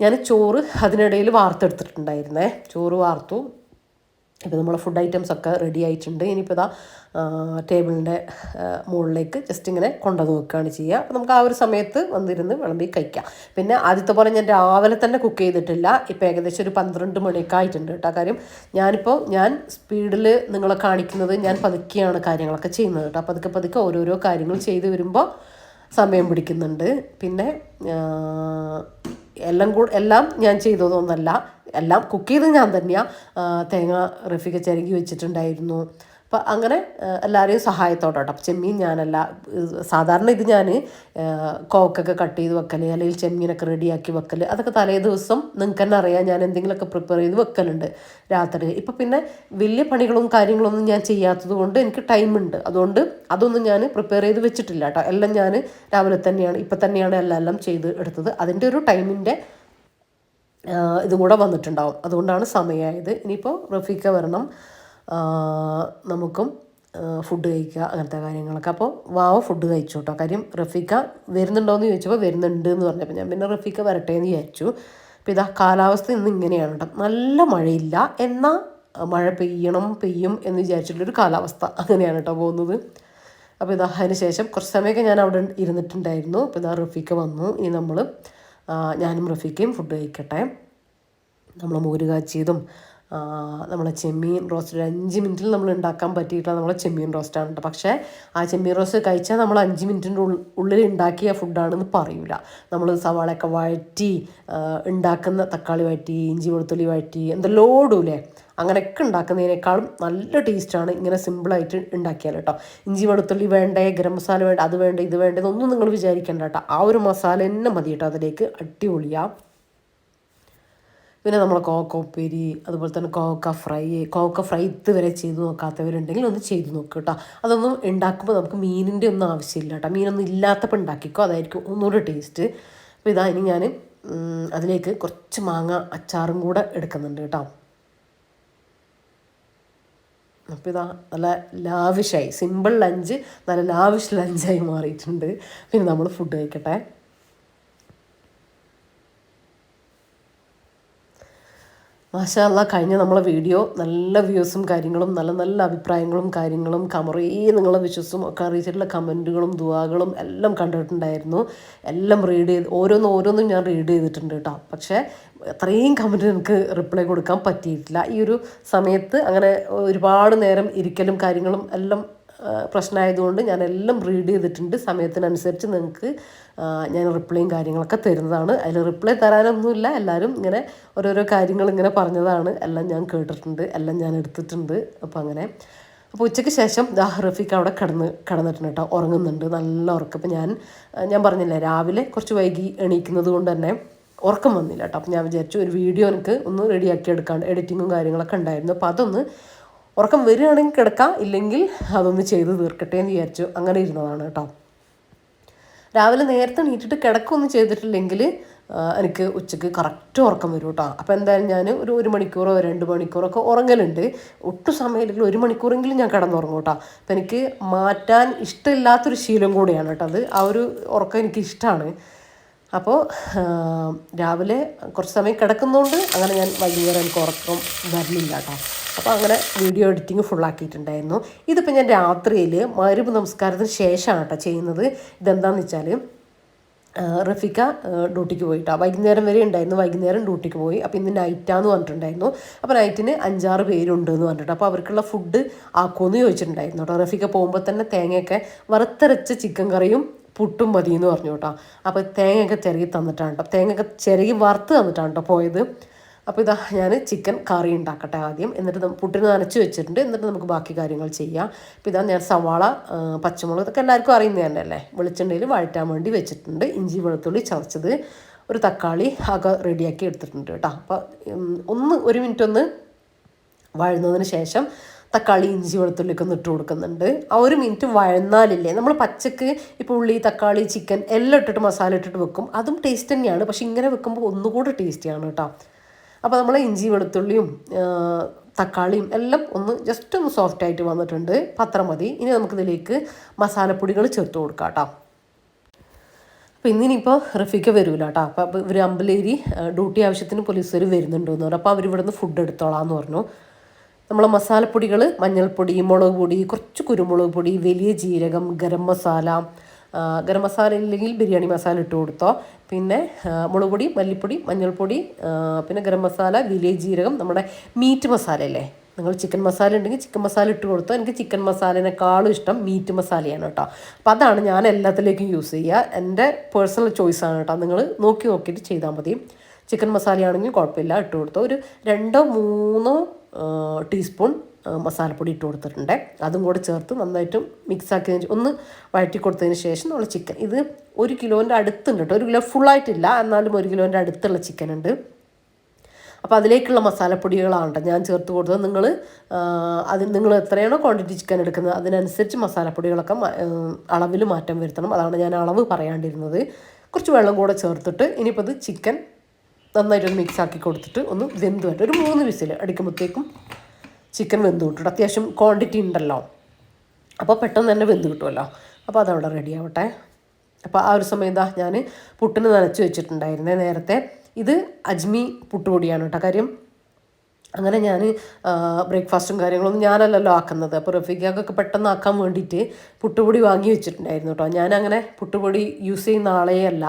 ഞാൻ ചോറ് അതിനിടയിൽ വാർത്തെടുത്തിട്ടുണ്ടായിരുന്നേ. ചോറ് വാർത്തു. ഇപ്പോൾ നമ്മളെ ഫുഡ് ഐറ്റംസൊക്കെ റെഡി ആയിട്ടുണ്ട്. ഇനിയിപ്പോൾ ഇതാ ടേബിളിൻ്റെ മുകളിലേക്ക് ജസ്റ്റ് ഇങ്ങനെ കൊണ്ടുവന്ന് വെക്കുകയാണ് ചെയ്യുക. അപ്പോൾ നമുക്ക് ആ ഒരു സമയത്ത് വന്നിരുന്ന് വിളമ്പി കഴിക്കാം. പിന്നെ ആദ്യത്തെ പോലെ ഞാൻ രാവിലെ തന്നെ കുക്ക് ചെയ്തിട്ടില്ല. ഇപ്പോൾ ഏകദേശം ഒരു 12 മണിയൊക്കെ ആയിട്ടുണ്ട് കേട്ടോ. കാര്യം ഞാൻ സ്പീഡിൽ നിങ്ങളെ കാണിക്കുന്നത്, ഞാൻ പതുക്കെയാണ് കാര്യങ്ങളൊക്കെ ചെയ്യുന്നത് കേട്ടോ. പതുക്കെ ഓരോരോ കാര്യങ്ങൾ ചെയ്ത് വരുമ്പോൾ സമയം പിടിക്കുന്നുണ്ട്. പിന്നെ എല്ലാം ഞാൻ ചെയ്തതൊന്നല്ല, എല്ലാം കുക്ക് ചെയ്ത് ഞാൻ തന്നെയാണ്. തേങ്ങ റഫിക ചിരകി വെച്ചിട്ടുണ്ടായിരുന്നു. അപ്പോൾ അങ്ങനെ എല്ലാവരെയും സഹായത്തോടെ കേട്ടോ. അപ്പോൾ ചെമ്മീൻ ഞാനല്ല, സാധാരണ ഇത് ഞാൻ കോവക്കൊക്കെ കട്ട് ചെയ്ത് വെക്കൽ, അല്ലെങ്കിൽ ചെമ്മീനൊക്കെ റെഡിയാക്കി വെക്കൽ, അതൊക്കെ തലേ ദിവസം നിങ്ങൾക്ക് തന്നെ അറിയാം, ഞാൻ എന്തെങ്കിലുമൊക്കെ പ്രിപ്പയർ ചെയ്ത് വെക്കലുണ്ട് രാത്രി. ഇപ്പം പിന്നെ വലിയ പണികളും കാര്യങ്ങളൊന്നും ഞാൻ ചെയ്യാത്തത് കൊണ്ട് എനിക്ക് ടൈമുണ്ട്. അതുകൊണ്ട് അതൊന്നും ഞാൻ പ്രിപ്പയർ ചെയ്ത് വെച്ചിട്ടില്ല കേട്ടോ. എല്ലാം ഞാൻ രാവിലെ തന്നെയാണ്, ഇപ്പം തന്നെയാണ് എല്ലാം ചെയ്ത് എടുത്തത്. അതിൻ്റെ ഒരു ടൈമിൻ്റെ ഇതും കൂടെ വന്നിട്ടുണ്ടാവും. അതുകൊണ്ടാണ് സമയമായത്. ഇനിയിപ്പോൾ റഫീക്ക വരണം, നമുക്കും ഫുഡ് കഴിക്കുക, അങ്ങനത്തെ കാര്യങ്ങളൊക്കെ. അപ്പോൾ ഫുഡ് കഴിച്ചു കേട്ടോ. കാര്യം റഫീക്ക വരുന്നുണ്ടോയെന്ന് ചോദിച്ചപ്പോൾ വരുന്നുണ്ട് എന്ന് പറഞ്ഞപ്പോൾ ഞാൻ പിന്നെ റഫീക്ക വരട്ടെ എന്ന് വിചാരിച്ചു. അപ്പോൾ ഇതാ കാലാവസ്ഥ ഇന്ന് ഇങ്ങനെയാണ് കേട്ടോ. നല്ല മഴയില്ല, എന്നാൽ മഴ പെയ്യും എന്ന് വിചാരിച്ചിട്ടുള്ളൊരു കാലാവസ്ഥ, അങ്ങനെയാണ് കേട്ടോ പോകുന്നത്. അപ്പോൾ ഇതാ അതിന് ശേഷം കുറച്ച് സമയമൊക്കെ ഞാൻ അവിടെ ഇരുന്നിട്ടുണ്ടായിരുന്നു. അപ്പോൾ ഇതാ റഫീക്ക വന്നു. ഇനി ഞാനും റഫീക്കയും ഫുഡ് കഴിക്കട്ടെ. നമ്മൾ മോര് കാച്ചിയതും നമ്മളെ ചെമ്മീൻ റോസ്റ്റ്. 5 മിനിറ്റിൽ നമ്മൾ ഉണ്ടാക്കാൻ പറ്റിയിട്ടുള്ള നമ്മളെ ചെമ്മീൻ റോസ്റ്റാണ് കേട്ടോ. പക്ഷേ ആ ചെമ്മീൻ റോസ്റ്റ് കഴിച്ചാൽ നമ്മൾ 5 മിനിറ്റിൻ്റെ ഉള്ളിൽ ഉണ്ടാക്കിയ ഫുഡാണെന്ന് പറയൂല. നമ്മൾ സവാളയൊക്കെ വഴറ്റി ഉണ്ടാക്കുന്ന തക്കാളി വഴറ്റി, ഇഞ്ചി വെളുത്തുള്ളി വഴറ്റി, എന്തെല്ലോ ഇടൂലേ, അങ്ങനെയൊക്കെ ഉണ്ടാക്കുന്നതിനേക്കാളും നല്ല ടേസ്റ്റാണ് ഇങ്ങനെ സിമ്പിളായിട്ട് ഉണ്ടാക്കിയാൽ കേട്ടോ. ഇഞ്ചി വെളുത്തുള്ളി വേണ്ടേ, ഗരം മസാല വേണ്ട, അത് വേണ്ട, ഇത് വേണ്ട എന്നൊന്നും നിങ്ങൾ വിചാരിക്കേണ്ട കേട്ടോ. ആ ഒരു മസാല തന്നെ മതി കേട്ടോ അതിലേക്ക്. അടിപൊളിയാണ്. പിന്നെ നമ്മൾ കോവക്ക ഉപ്പേരി, അതുപോലെ തന്നെ കോവക്ക ഫ്രൈ ഇതുവരെ ചെയ്ത് നോക്കാത്തവരുണ്ടെങ്കിൽ ഒന്ന് ചെയ്ത് നോക്കുക കേട്ടോ. അതൊന്നും ഉണ്ടാക്കുമ്പോൾ നമുക്ക് മീനിൻ്റെ ഒന്നും ആവശ്യമില്ല കേട്ടോ. മീനൊന്നും ഇല്ലാത്തപ്പോൾ ഉണ്ടാക്കിക്കോ, അതായിരിക്കും ഒന്നുകൂടെ ടേസ്റ്റ്. അപ്പോൾ ഇതാ ഇനി ഞാൻ അതിലേക്ക് കുറച്ച് മാങ്ങ അച്ചാറും കൂടെ എടുക്കുന്നുണ്ട് കേട്ടോ. അപ്പോൾ ഇതാ നല്ല ലാവിഷായി, സിമ്പിൾ ലഞ്ച് നല്ല ലാവിഷ് ലഞ്ചായി മാറിയിട്ടുണ്ട്. പിന്നെ നമ്മൾ ഫുഡ് കഴിക്കട്ടെ. മാഷാ അല്ലാഹ്, കഴിഞ്ഞ നമ്മളെ വീഡിയോ നല്ല വ്യൂസും കാര്യങ്ങളും നല്ല നല്ല അഭിപ്രായങ്ങളും കാര്യങ്ങളും കുറേ നിങ്ങളെ വിശ്വസും ഒക്കെ അറിയിച്ചിട്ടുള്ള കമൻറ്റുകളും ദുആകളും എല്ലാം കണ്ടിട്ടുണ്ടായിരുന്നു. എല്ലാം ഓരോന്നും ഞാൻ റീഡ് ചെയ്തിട്ടുണ്ട് കേട്ടോ. പക്ഷേ അത്രയും കമൻറ്റ് എനിക്ക് റിപ്ലൈ കൊടുക്കാൻ പറ്റിയിട്ടില്ല. ഈ ഒരു സമയത്ത് അങ്ങനെ ഒരുപാട് നേരം ഇരിക്കലും കാര്യങ്ങളും എല്ലാം പ്രശ്നമായതുകൊണ്ട് ഞാനെല്ലാം റീഡ് ചെയ്തിട്ടുണ്ട്. സമയത്തിനനുസരിച്ച് നിങ്ങൾക്ക് ഞാൻ റിപ്ലൈയും കാര്യങ്ങളൊക്കെ തരുന്നതാണ്. അതിൽ റിപ്ലൈ തരാനൊന്നുമില്ല, എല്ലാവരും ഇങ്ങനെ ഓരോരോ കാര്യങ്ങൾ ഇങ്ങനെ പറഞ്ഞതാണ്. എല്ലാം ഞാൻ കേട്ടിട്ടുണ്ട്, എല്ലാം ഞാൻ എടുത്തിട്ടുണ്ട്. അപ്പോൾ ഉച്ചയ്ക്ക് ശേഷം റഫീഖ് അവിടെ കിടന്നിട്ടുണ്ട് കേട്ടോ, ഉറങ്ങുന്നുണ്ട്, നല്ല ഉറക്കം. അപ്പോൾ ഞാൻ പറഞ്ഞില്ലേ രാവിലെ കുറച്ച് വൈകി എണീക്കുന്നത് കൊണ്ട് തന്നെ ഉറക്കം വന്നില്ല കേട്ടോ. അപ്പോൾ ഞാൻ വിചാരിച്ചു ഒരു വീഡിയോ എനിക്ക് ഒന്ന് റെഡിയാക്കി എടുക്കാണ്ട്, എഡിറ്റിങ്ങും കാര്യങ്ങളൊക്കെ ഉണ്ടായിരുന്നു. അപ്പോൾ അതൊന്ന് ഉറക്കം വരികയാണെങ്കിൽ കിടക്കാം, ഇല്ലെങ്കിൽ അതൊന്ന് ചെയ്ത് തീർക്കട്ടെ എന്ന് വിചാരിച്ചു. അങ്ങനെ ഇരുന്നതാണ് കേട്ടോ. രാവിലെ നേരത്തെ എണീറ്റിട്ട് കിടക്കൊന്നും ചെയ്തിട്ടില്ലെങ്കിൽ എനിക്ക് ഉച്ചയ്ക്ക് കറക്റ്റ് ഉറക്കം വരും കേട്ടോ. അപ്പോൾ എന്തായാലും ഞാൻ ഒരു മണിക്കൂറോ 2 മണിക്കൂറൊക്കെ ഉറങ്ങലുണ്ട്. ഒട്ടും സമയമില്ലെങ്കിൽ 1 മണിക്കൂറെങ്കിലും ഞാൻ കിടന്നുറങ്ങും കേട്ടോ. അപ്പോൾ എനിക്ക് മാറ്റാൻ ഇഷ്ടമില്ലാത്തൊരു ശീലം കൂടിയാണ് കേട്ടോ അത്. ആ ഒരു ഉറക്കം എനിക്ക് ഇഷ്ടമാണ്. അപ്പോൾ രാവിലെ കുറച്ച് സമയം കിടക്കുന്നതുകൊണ്ട് അങ്ങനെ ഞാൻ വൈകുന്നേരം എനിക്ക് ഉറക്കം വരലില്ല കേട്ടോ. അപ്പോൾ അങ്ങനെ വീഡിയോ എഡിറ്റിങ് ഫുള്ളാക്കിയിട്ടുണ്ടായിരുന്നു. ഇതിപ്പോൾ ഞാൻ രാത്രിയിൽ മഗ്‌രിബ് നമസ്കാരത്തിന് ശേഷമാണ് കേട്ടോ ചെയ്യുന്നത്. ഇതെന്താണെന്ന് വെച്ചാൽ റഫീഖ ഡ്യൂട്ടിക്ക് പോയിട്ടോ. വൈകുന്നേരം വരെ ഉണ്ടായിരുന്നു, വൈകുന്നേരം ഡ്യൂട്ടിക്ക് പോയി. അപ്പോൾ ഇന്ന് നൈറ്റാന്ന് പറഞ്ഞിട്ടുണ്ടായിരുന്നു. അപ്പോൾ നൈറ്റിന് 5-6 പേരുണ്ട് എന്ന് പറഞ്ഞിട്ട്, അപ്പോൾ അവർക്കുള്ള ഫുഡ് ആക്കുമെന്ന് ചോദിച്ചിട്ടുണ്ടായിരുന്നു കേട്ടോ. റഫീഖ പോകുമ്പോൾ തന്നെ തേങ്ങയൊക്കെ വറുത്തരച്ച ചിക്കൻ കറിയും പുട്ടും മതി എന്ന് പറഞ്ഞു കേട്ടോ. അപ്പോൾ തേങ്ങയൊക്കെ ചിരകി തന്നിട്ടാണ് കേട്ടോ, തേങ്ങയൊക്കെ ചിരകി വറുത്ത് തന്നിട്ടാണ് കേട്ടോ പോയത്. അപ്പോൾ ഇതാ ഞാൻ ചിക്കൻ കറി ഉണ്ടാക്കട്ടെ ആദ്യം, എന്നിട്ട് പുട്ടിന് നനച്ച് വെച്ചിട്ടുണ്ട്, എന്നിട്ട് നമുക്ക് ബാക്കി കാര്യങ്ങൾ ചെയ്യാം. അപ്പോൾ ഇതാ ഞാൻ സവാള, പച്ചമുളക്, ഇതൊക്കെ എല്ലാവർക്കും അറിയുന്നത് തന്നെയല്ലേ, വെളിച്ചെണ്ണയിൽ വഴറ്റാൻ വേണ്ടി വെച്ചിട്ടുണ്ട്. ഇഞ്ചി വെളുത്തുള്ളി ചതച്ചത്, ഒരു തക്കാളി ആകെ റെഡിയാക്കി എടുത്തിട്ടുണ്ട് കേട്ടോ. അപ്പോൾ 1 മിനിറ്റ് ഒന്ന് വഴന്നതിന് ശേഷം തക്കാളി ഇഞ്ചി വെളുത്തുള്ളിയൊക്കെ ഒന്ന് ഇട്ട് കൊടുക്കുന്നുണ്ട്. ആ 1 മിനിറ്റ് വഴന്നാലില്ലേ, നമ്മൾ പച്ചക്ക് ഇപ്പോൾ ഉള്ളി തക്കാളി ചിക്കൻ എല്ലാം ഇട്ടിട്ട് മസാല ഇട്ടിട്ട് വെക്കും, അതും ടേസ്റ്റ് തന്നെയാണ്. പക്ഷെ ഇങ്ങനെ വെക്കുമ്പോൾ ഒന്നുകൂടെ ടേസ്റ്റിയാണ് കേട്ടോ. അപ്പോൾ നമ്മൾ ഇഞ്ചി വെളുത്തുള്ളിയും തക്കാളിയും എല്ലാം ജസ്റ്റ് ഒന്ന് സോഫ്റ്റായിട്ട് വന്നിട്ടുണ്ട്. പത്രം മതി. ഇനി നമുക്കിതിലേക്ക് മസാലപ്പൊടികൾ ചേർത്ത് കൊടുക്കാം കേട്ടോ. അപ്പോൾ ഇന്നിനിപ്പോൾ റഫീഖ വരില്ല കേട്ടോ. അപ്പോൾ ഇവർ അമ്പലേരി ഡ്യൂട്ടി ആവശ്യത്തിന് പോലീസുകാർ വരുന്നുണ്ടെന്ന് പറഞ്ഞു. അപ്പോൾ അവരിവിടുന്ന് ഫുഡ് എടുത്തോളാമെന്ന് പറഞ്ഞു. നമ്മളെ മസാലപ്പൊടികൾ മഞ്ഞൾപ്പൊടി, മുളക് പൊടി, കുറച്ച് കുരുമുളക് പൊടി, വലിയ ജീരകം, ഗരം മസാല ഇല്ലെങ്കിൽ ബിരിയാണി മസാല ഇട്ട് കൊടുത്തോ. പിന്നെ മുളക് പൊടി, മല്ലിപ്പൊടി, മഞ്ഞൾപ്പൊടി, പിന്നെ ഗരം മസാല, വലിയ ജീരകം, നമ്മുടെ മീറ്റ് മസാല അല്ലേ, നിങ്ങൾ ചിക്കൻ മസാല ഉണ്ടെങ്കിൽ ചിക്കൻ മസാല ഇട്ട് കൊടുത്തോ. എനിക്ക് ചിക്കൻ മസാലേനേക്കാളും ഇഷ്ടം മീറ്റ് മസാലയാണ് കേട്ടോ. അപ്പോൾ അതാണ് ഞാൻ എല്ലാത്തിലേക്കും യൂസ് ചെയ്യുക. എൻ്റെ പേഴ്സണൽ ചോയ്സാണ് കേട്ടോ. നിങ്ങൾ നോക്കിയിട്ട് ചെയ്താൽ മതി. ചിക്കൻ മസാലയാണെങ്കിൽ കുഴപ്പമില്ല, ഇട്ട് കൊടുത്തോ. ഒരു 2-3 ടീസ്പൂൺ മസാലപ്പൊടി ഇട്ട് കൊടുത്തിട്ടുണ്ട്. അതും കൂടെ ചേർത്ത് നന്നായിട്ട് മിക്സാക്കിയതിന് ഒന്ന് വഴറ്റി കൊടുത്തതിന് ശേഷം നമ്മൾ ചിക്കൻ, ഇത് 1 കിലോൻ്റെ അടുത്തുണ്ട് കേട്ടോ. 1 കിലോ ഫുള്ളായിട്ടില്ല, എന്നാലും 1 കിലോൻ്റെ അടുത്തുള്ള ചിക്കൻ ഉണ്ട്. അപ്പോൾ അതിലേക്കുള്ള മസാലപ്പൊടികളാണ് ഞാൻ ചേർത്ത് കൊടുത്തത്. നിങ്ങൾ എത്രയാണോ ക്വാണ്ടിറ്റി ചിക്കൻ എടുക്കുന്നത് അതിനനുസരിച്ച് മസാലപ്പൊടികളൊക്കെ അളവിൽ മാറ്റം വരുത്തണം. അതാണ് ഞാൻ അളവ് പറയാണ്ടിരുന്നത്. കുറച്ച് വെള്ളം കൂടെ ചേർത്തിട്ട് ഇനിയിപ്പോൾ ഇത് ചിക്കൻ നന്നായിട്ടൊന്ന് മിക്സാക്കി കൊടുത്തിട്ട് ഒന്ന് വെന്ത് വരട്ടെ. ഒരു 3 വിസിൽ അടിക്കുമ്പോഴത്തേക്കും ചിക്കൻ വെന്ത് കിട്ടും. അത്യാവശ്യം ക്വാണ്ടിറ്റി ഉണ്ടല്ലോ, അപ്പോൾ പെട്ടെന്ന് തന്നെ വെന്ത് കിട്ടുമല്ലോ. അപ്പോൾ അതവിടെ റെഡി ആവട്ടെ. അപ്പോൾ ആ ഒരു സമയം ഞാൻ പുട്ടിന് നനച്ച് വെച്ചിട്ടുണ്ടായിരുന്നേ നേരത്തെ. ഇത് അജ്മി പുട്ടുപൊടിയാണ് കേട്ടോ. കാര്യം അങ്ങനെ ഞാൻ ബ്രേക്ക്ഫാസ്റ്റും കാര്യങ്ങളൊന്നും ഞാനല്ലല്ലോ ആക്കുന്നത്. അപ്പോൾ റഫീഖക്കൊക്കെ പെട്ടെന്ന് ആക്കാൻ വേണ്ടിയിട്ട് പുട്ടുപൊടി വാങ്ങി വെച്ചിട്ടുണ്ടായിരുന്നു കേട്ടോ. ഞാനങ്ങനെ പുട്ടുപൊടി യൂസ് ചെയ്യുന്ന ആളേ അല്ല.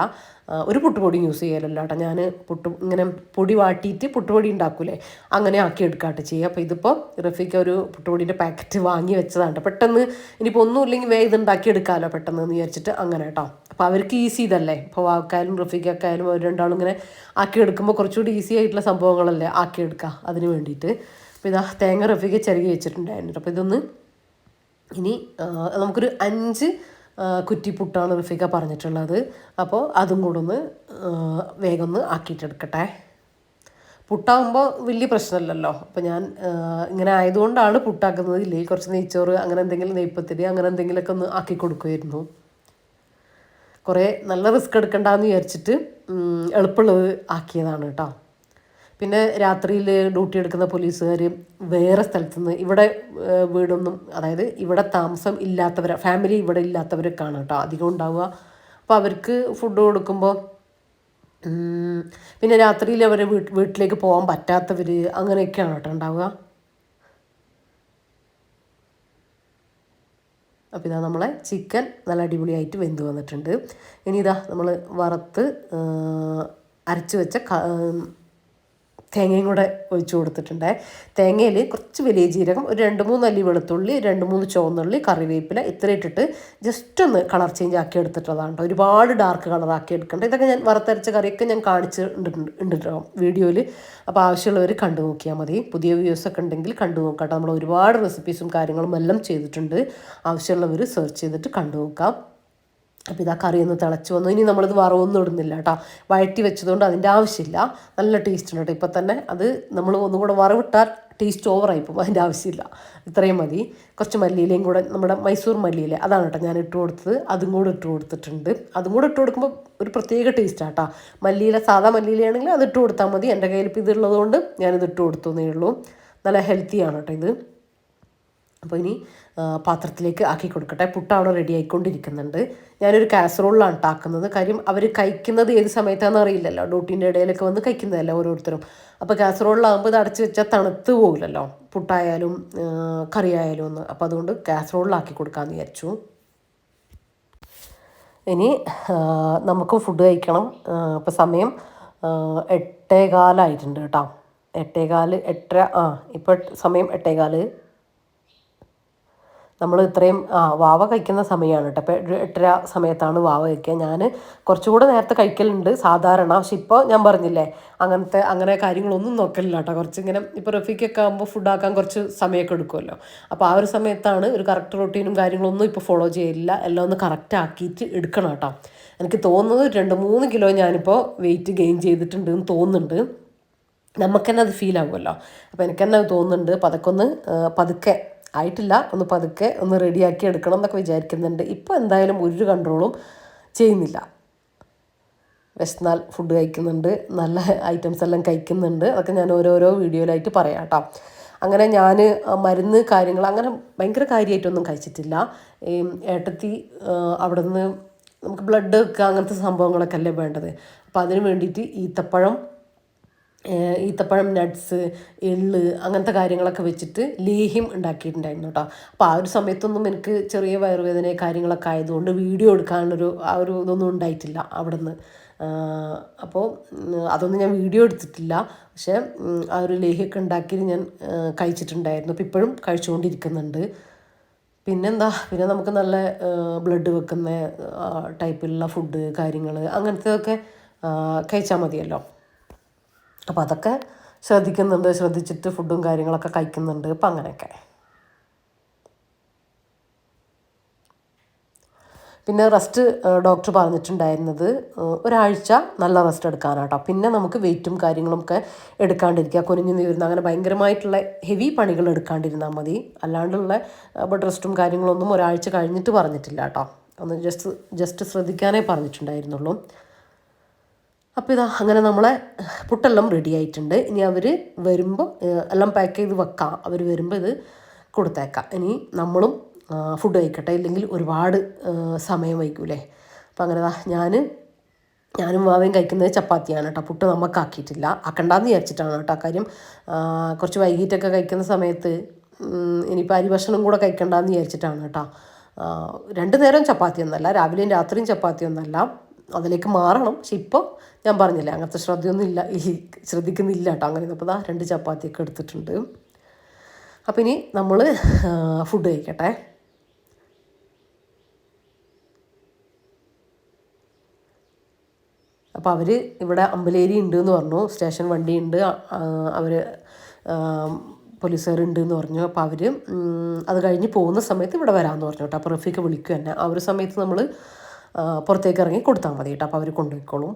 ഒരു പുട്ടുപൊടി യൂസ് ചെയ്യലല്ല കേട്ടോ. ഞാൻ ഇങ്ങനെ പൊടി വാട്ടിയിട്ട് പുട്ടുപൊടി ഉണ്ടാക്കൂലേ, അങ്ങനെ ആക്കി എടുക്കാട്ട് ചെയ്യുക. അപ്പോൾ ഇതിപ്പോൾ റഫീഖ ഒരു പുട്ടുപൊടിൻ്റെ പാക്കറ്റ് വാങ്ങി വെച്ചതാണ്. പെട്ടെന്ന് ഇനിയിപ്പോൾ ഒന്നും ഇല്ലെങ്കിൽ വേഗം ഇത് ഉണ്ടാക്കി എടുക്കാമല്ലോ പെട്ടെന്ന് എന്ന് വിചാരിച്ചിട്ട് അങ്ങനെ കേട്ടോ. അപ്പോൾ അവർക്ക് ഈസി ഇതല്ലേ, ഇപ്പോൾ വാക്കായാലും റഫീഖക്കായാലും അവർ രണ്ടാളും ഇങ്ങനെ ആക്കി എടുക്കുമ്പോൾ കുറച്ചുകൂടി ഈസി ആയിട്ടുള്ള സംഭവങ്ങളല്ലേ ആക്കിയെടുക്കുക അതിന് വേണ്ടിയിട്ട്. അപ്പോൾ ഇതാ തേങ്ങ റഫീഖ ചിരകി വെച്ചിട്ടുണ്ടായിരുന്നു. അപ്പോൾ ഇതൊന്ന് ഇനി നമുക്കൊരു 5 കുറ്റിപ്പുട്ടാണ് റഫീഖ പറഞ്ഞിട്ടുള്ളത്. അപ്പോൾ അതും കൂടെ ഒന്ന് വേഗം ഒന്ന് ആക്കിയിട്ടെടുക്കട്ടെ. പുട്ടാകുമ്പോൾ വലിയ പ്രശ്നമില്ലല്ലോ. അപ്പോൾ ഞാൻ ഇങ്ങനെ ആയതുകൊണ്ടാണ് പുട്ടാക്കുന്നത്. ഇല്ലെങ്കിൽ കുറച്ച് നെയ്ച്ചോറ് അങ്ങനെ എന്തെങ്കിലും, നെയ്പ്പത്തിരി അങ്ങനെ എന്തെങ്കിലുമൊക്കെ ഒന്ന് ആക്കി കൊടുക്കുമായിരുന്നു. കുറേ നല്ല റിസ്ക് എടുക്കണ്ടെന്ന് വിചാരിച്ചിട്ട് എളുപ്പമുള്ളത് ആക്കിയതാണ് കേട്ടോ. പിന്നെ രാത്രിയിൽ ഡ്യൂട്ടി എടുക്കുന്ന പോലീസുകാർ വേറെ സ്ഥലത്തുനിന്ന് ഇവിടെ വീടൊന്നും, അതായത് ഇവിടെ താമസം ഇല്ലാത്തവർ, ഫാമിലി ഇവിടെ ഇല്ലാത്തവരൊക്കെയാണ് കേട്ടോ അധികം ഉണ്ടാവുക. അപ്പോൾ അവർക്ക് ഫുഡ് കൊടുക്കുമ്പോൾ പിന്നെ രാത്രിയിൽ അവർ വീട്ടിലേക്ക് പോകാൻ പറ്റാത്തവർ അങ്ങനെയൊക്കെയാണ് കേട്ടോ ഉണ്ടാവുക. അപ്പോൾ ഇതാ നമ്മളെ ചിക്കൻ നല്ല അടിപൊളിയായിട്ട് വെന്ത് വന്നിട്ടുണ്ട്. ഇനി ഇതാ നമ്മൾ വറുത്ത് അരച്ച് വെച്ച തേങ്ങയും കൂടെ ഒഴിച്ചു കൊടുത്തിട്ടുണ്ട്. തേങ്ങയിൽ കുറച്ച് വലിയ ജീരകം, ഒരു 2-3 അല്ലി വെളുത്തുള്ളി, 2-3 ചുവന്നുള്ളി, കറിവേപ്പില ഇത്ര ഇട്ടിട്ട് ജസ്റ്റ് ഒന്ന് കളർ ചേഞ്ച് ആക്കി എടുത്തിട്ടതാണ് കേട്ടോ. ഒരുപാട് ഡാർക്ക് കളറാക്കി എടുക്കണ്ട. ഇതൊക്കെ ഞാൻ വറുത്തരച്ച കറിയൊക്കെ ഞാൻ കാണിച്ചിട്ടുണ്ട് വീഡിയോയിൽ. അപ്പോൾ ആവശ്യമുള്ളവർ കണ്ടു നോക്കിയാൽ മതി. പുതിയ വ്യൂസൊക്കെ ഉണ്ടെങ്കിൽ കണ്ടു നോക്കാം. നമ്മൾ ഒരുപാട് റെസിപ്പീസും കാര്യങ്ങളും എല്ലാം ചെയ്തിട്ടുണ്ട്. ആവശ്യമുള്ളവർ സെർച്ച് ചെയ്തിട്ട് കണ്ടു നോക്കാം. അപ്പോൾ ഇതാ കറി ഒന്ന് തിളച്ച് വന്നു. ഇനി നമ്മളിത് വറവൊന്നും ഇടുന്നില്ല കേട്ടോ. വഴറ്റി വെച്ചതുകൊണ്ട് അതിൻ്റെ ആവശ്യമില്ല. നല്ല ടേസ്റ്റ് ഉണ്ട് കേട്ടോ. ഇപ്പം തന്നെ അത് നമ്മൾ ഒന്നും കൂടെ വറവിട്ടാൽ ടേസ്റ്റ് ഓവറായിപ്പോൾ, അതിൻ്റെ ആവശ്യമില്ല. ഇത്രയും മതി. കുറച്ച് മല്ലിയിലയും കൂടെ, നമ്മുടെ മൈസൂർ മല്ലിയില അതാണ് കേട്ടോ ഞാൻ ഇട്ട് കൊടുത്തത്. അതും കൂടെ ഇട്ട് കൊടുത്തിട്ടുണ്ട്. അതും കൂടെ ഇട്ട് കൊടുക്കുമ്പോൾ ഒരു പ്രത്യേക ടേസ്റ്റാണ് കേട്ടോ. മല്ലിയില സാധാ മല്ലിയിലയാണെങ്കിൽ അത് ഇട്ട് കൊടുത്താൽ മതി. എൻ്റെ കയ്യിൽ ഇപ്പോൾ ഇതുള്ളതുകൊണ്ട് ഞാനിത് ഇട്ട് കൊടുത്തേ ഉള്ളൂ. നല്ല ഹെൽത്തിയാണ് കേട്ടോ ഇത്. അപ്പോൾ ഇനി പാത്രത്തിലേക്ക് ആക്കി കൊടുക്കട്ടെ. പുട്ട് അവിടെ റെഡി ആയിക്കൊണ്ടിരിക്കുന്നുണ്ട്. ഞാനൊരു കാസറോളിലാണ് ഉണ്ടാക്കുന്നത്. കാര്യം അവർ കഴിക്കുന്നത് ഏത് സമയത്താണെന്ന് അറിയില്ലല്ലോ. ഡ്യൂട്ടീൻ്റെ ഇടയിലൊക്കെ വന്ന് കഴിക്കുന്നതല്ല ഓരോരുത്തരും. അപ്പോൾ കാസറോളിലാകുമ്പോൾ ഇത് അടച്ച് വെച്ചാൽ തണുത്ത് പോകില്ലല്ലോ, പുട്ടായാലും കറിയായാലും ഒന്ന്. അപ്പോൾ അതുകൊണ്ട് കാസറോളിലാക്കി കൊടുക്കാമെന്ന് വിചാരിച്ചു. ഇനി നമുക്ക് ഫുഡ് കഴിക്കണം. ഇപ്പോൾ സമയം 8:15 കേട്ടോ. 8:15, 8:30, ഇപ്പോൾ സമയം 8:15. നമ്മൾ ഇത്രയും വാവ കഴിക്കുന്ന സമയമാണ് കേട്ടോ. അപ്പോൾ 8:30 സമയത്താണ് വാവ കഴിക്കുക. ഞാൻ കുറച്ചുകൂടെ നേരത്തെ കഴിക്കലുണ്ട് സാധാരണ. പക്ഷെ ഇപ്പോൾ ഞാൻ പറഞ്ഞില്ലേ അങ്ങനെ കാര്യങ്ങളൊന്നും നോക്കലില്ല കേട്ടോ. കുറച്ചിങ്ങനെ ഇപ്പോൾ റഫീഖൊക്കെ ആകുമ്പോൾ ഫുഡാക്കാൻ കുറച്ച് സമയമൊക്കെ എടുക്കുമല്ലോ. അപ്പോൾ ആ ഒരു സമയത്താണ് ഒരു കറക്റ്റ് റൊട്ടീനും കാര്യങ്ങളൊന്നും ഇപ്പോൾ ഫോളോ ചെയ്യില്ല. എല്ലാം ഒന്ന് കറക്റ്റ് ആക്കിയിട്ട് എടുക്കണം കേട്ടോ. എനിക്ക് തോന്നുന്നത് 2-3 കിലോ ഞാനിപ്പോൾ വെയിറ്റ് ഗെയിൻ ചെയ്തിട്ടുണ്ട് എന്ന് തോന്നുന്നുണ്ട്. നമുക്ക് തന്നെ അത് ഫീൽ ആകുമല്ലോ. അപ്പോൾ എനിക്ക് തന്നെ അത് തോന്നുന്നുണ്ട്. അപ്പോൾ അതൊക്കെ ഒന്ന് പതുക്കെ ആയിട്ടില്ല, ഒന്ന് പതുക്കെ ഒന്ന് റെഡിയാക്കി എടുക്കണം എന്നൊക്കെ വിചാരിക്കുന്നുണ്ട്. ഇപ്പോൾ എന്തായാലും ഒരു കൺട്രോളും ചെയ്യുന്നില്ല. വിശന്നാൽ ഫുഡ് കഴിക്കുന്നുണ്ട്, നല്ല ഐറ്റംസ് എല്ലാം കഴിക്കുന്നുണ്ട്. അതൊക്കെ ഞാൻ ഓരോരോ വീഡിയോയിലായിട്ട് പറയാം കേട്ടോ. അങ്ങനെ ഞാൻ മരുന്ന് കാര്യങ്ങൾ അങ്ങനെ ഭയങ്കര കാര്യമായിട്ടൊന്നും കഴിച്ചിട്ടില്ല. ഏട്ടത്തി അവിടെ നിന്ന് നമുക്ക് ബ്ലഡ് വെക്കുക അങ്ങനത്തെ സംഭവങ്ങളൊക്കെ അല്ലേ വേണ്ടത്. അപ്പോൾ അതിന് വേണ്ടിയിട്ട് ഈത്തപ്പഴം, നട്ട്സ്, എള്ള് അങ്ങനത്തെ കാര്യങ്ങളൊക്കെ വെച്ചിട്ട് ലേഹ്യം ഉണ്ടാക്കിയിട്ടുണ്ടായിരുന്നു കേട്ടോ. അപ്പോൾ ആ ഒരു സമയത്തൊന്നും എനിക്ക് ചെറിയ വയറുവേദന കാര്യങ്ങളൊക്കെ ആയതുകൊണ്ട് വീഡിയോ എടുക്കാനുള്ളൊരു ഇതൊന്നും ഉണ്ടായിട്ടില്ല അവിടെ നിന്ന്. അപ്പോൾ അതൊന്നും ഞാൻ വീഡിയോ എടുത്തിട്ടില്ല. പക്ഷേ ആ ഒരു ലേഹ്യമൊക്കെ ഉണ്ടാക്കിയത് ഞാൻ കഴിച്ചിട്ടുണ്ടായിരുന്നു. അപ്പോൾ ഇപ്പോഴും കഴിച്ചുകൊണ്ടിരിക്കുന്നുണ്ട്. പിന്നെ നമുക്ക് നല്ല ബ്ലഡ് വെക്കുന്ന ടൈപ്പിലുള്ള ഫുഡ് കാര്യങ്ങൾ അങ്ങനത്തെയൊക്കെ കഴിച്ചാൽ മതിയല്ലോ. അപ്പോൾ അതൊക്കെ ശ്രദ്ധിച്ചിട്ട് ഫുഡും കാര്യങ്ങളൊക്കെ കഴിക്കുന്നുണ്ട്. അപ്പം അങ്ങനെയൊക്കെ. പിന്നെ റെസ്റ്റ് ഡോക്ടർ പറഞ്ഞിട്ടുണ്ടായിരുന്നത് ഒരാഴ്ച നല്ല റെസ്റ്റ് എടുക്കാനാട്ടോ. പിന്നെ നമുക്ക് വെയിറ്റും കാര്യങ്ങളൊക്കെ എടുക്കാണ്ടിരിക്കുക, കുനിഞ്ഞു നിന്നിരുന്ന അങ്ങനെ ഭയങ്കരമായിട്ടുള്ള ഹെവി പണികൾ എടുക്കാണ്ടിരുന്നാൽ മതി. അല്ലാണ്ടുള്ള ബെഡ് റെസ്റ്റും കാര്യങ്ങളൊന്നും ഒരാഴ്ച കഴിഞ്ഞിട്ട് പറഞ്ഞിട്ടില്ല കേട്ടോ. ഒന്ന് ജസ്റ്റ് ശ്രദ്ധിക്കാനേ പറഞ്ഞിട്ടുണ്ടായിരുന്നുള്ളൂ. അപ്പോൾ ഇതാ അങ്ങനെ നമ്മളെ പുട്ടെല്ലാം റെഡി ആയിട്ടുണ്ട്. ഇനി അവർ വരുമ്പോൾ എല്ലാം പാക്ക് ചെയ്ത് വെക്കാം. അവർ വരുമ്പോൾ ഇത് കൊടുത്തേക്കാം. ഇനി നമ്മളും ഫുഡ് കഴിക്കട്ടെ, ഇല്ലെങ്കിൽ ഒരുപാട് സമയം വൈകൂലേ. അപ്പം അങ്ങനെ ഞാനും വാവയും കഴിക്കുന്നത് ചപ്പാത്തിയാണ് കേട്ടോ. പുട്ട് നമുക്കാക്കിയിട്ടില്ല, ആക്കണ്ടെന്ന് വിചാരിച്ചിട്ടാണ് കേട്ടോ. കാര്യം കുറച്ച് വൈകിട്ടൊക്കെ കഴിക്കുന്ന സമയത്ത് ഇനിയിപ്പോൾ അരി ഭക്ഷണം കൂടെ കഴിക്കണ്ടെന്ന് വിചാരിച്ചിട്ടാണ് കേട്ടോ. 2 നേരം ചപ്പാത്തി ഒന്നല്ല, രാവിലെയും രാത്രിയും ചപ്പാത്തി ഒന്നല്ല. അതിലേക്ക് മാറണം. പക്ഷെ ഇപ്പോൾ ഞാൻ പറഞ്ഞില്ലേ അങ്ങനത്തെ ശ്രദ്ധയൊന്നും ഇല്ല, ശ്രദ്ധിക്കുന്നില്ല കേട്ടോ. അങ്ങനെ അപ്പോൾ 2 ചപ്പാത്തിയൊക്കെ എടുത്തിട്ടുണ്ട്. അപ്പം ഇനി നമ്മൾ ഫുഡ് കഴിക്കട്ടെ. അപ്പോൾ അവർ ഇവിടെ അമ്പലേരി ഉണ്ട് എന്ന് പറഞ്ഞു, സ്റ്റേഷൻ വണ്ടി ഉണ്ട്, അവർ പോലീസുകാരുണ്ട് എന്ന് പറഞ്ഞു. അപ്പോൾ അവർ അത് കഴിഞ്ഞ് പോകുന്ന സമയത്ത് ഇവിടെ വരാമെന്ന് പറഞ്ഞു കേട്ടോ. അപ്പോൾ റഫീക്ക് വിളിക്കും എന്നെ. ആ ഒരു സമയത്ത് നമ്മൾ പുറത്തേക്ക് ഇറങ്ങി കൊടുത്താൽ മതി കേട്ടോ. അപ്പോൾ അവർ കൊണ്ടുപോയിക്കോളും.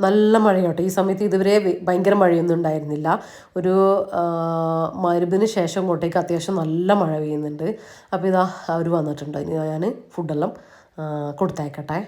നല്ല മഴയാട്ടോ ഈ സമയത്ത്. ഇതുവരെ ഭയങ്കര മഴയൊന്നും ഉണ്ടായിരുന്നില്ല. ഒരു മഗ്‌രിബിന് ശേഷം ഇങ്ങോട്ടേക്ക് അത്യാവശ്യം നല്ല മഴ പെയ്യുന്നുണ്ട്. അപ്പോൾ ഇതാ അവർ വന്നിട്ടുണ്ട്. ഇനി ഞാൻ ഫുഡെല്ലാം കൊടുത്തയക്കട്ടെ.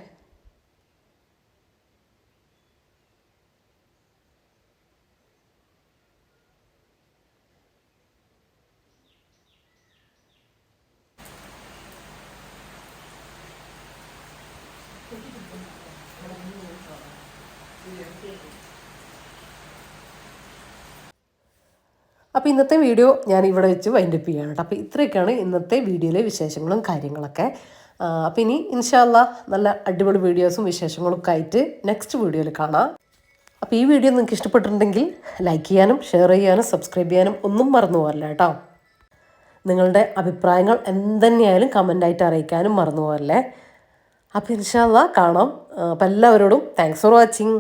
അപ്പോൾ ഇന്നത്തെ വീഡിയോ ഞാൻ ഇവിടെ വെച്ച് വൈൻഡപ്പ് ചെയ്യാണ് കേട്ടോ. അപ്പോൾ ഇത്രയൊക്കെയാണ് ഇന്നത്തെ വീഡിയോയിലെ വിശേഷങ്ങളും കാര്യങ്ങളൊക്കെ. അപ്പോൾ ഇനി ഇൻഷാ അല്ലാഹ് നല്ല അടിപൊളി വീഡിയോസും വിശേഷങ്ങളും ഒക്കെ ആയിട്ട് നെക്സ്റ്റ് വീഡിയോയിൽ കാണാം. അപ്പോൾ ഈ വീഡിയോ നിങ്ങൾക്ക് ഇഷ്ടപ്പെട്ടിട്ടുണ്ടെങ്കിൽ ലൈക്ക് ചെയ്യാനും ഷെയർ ചെയ്യാനും സബ്സ്ക്രൈബ് ചെയ്യാനും ഒന്നും മറന്നു പോകല്ല കേട്ടോ. നിങ്ങളുടെ അഭിപ്രായങ്ങൾ എന്തുതന്നെയായാലും കമൻ്റായിട്ട് അറിയിക്കാനും മറന്നു പോകല്ലേ. അപ്പോൾ ഇൻഷാ അല്ലാഹ് കാണാം. അപ്പോൾ എല്ലാവരോടും താങ്ക്സ് ഫോർ വാച്ചിങ്.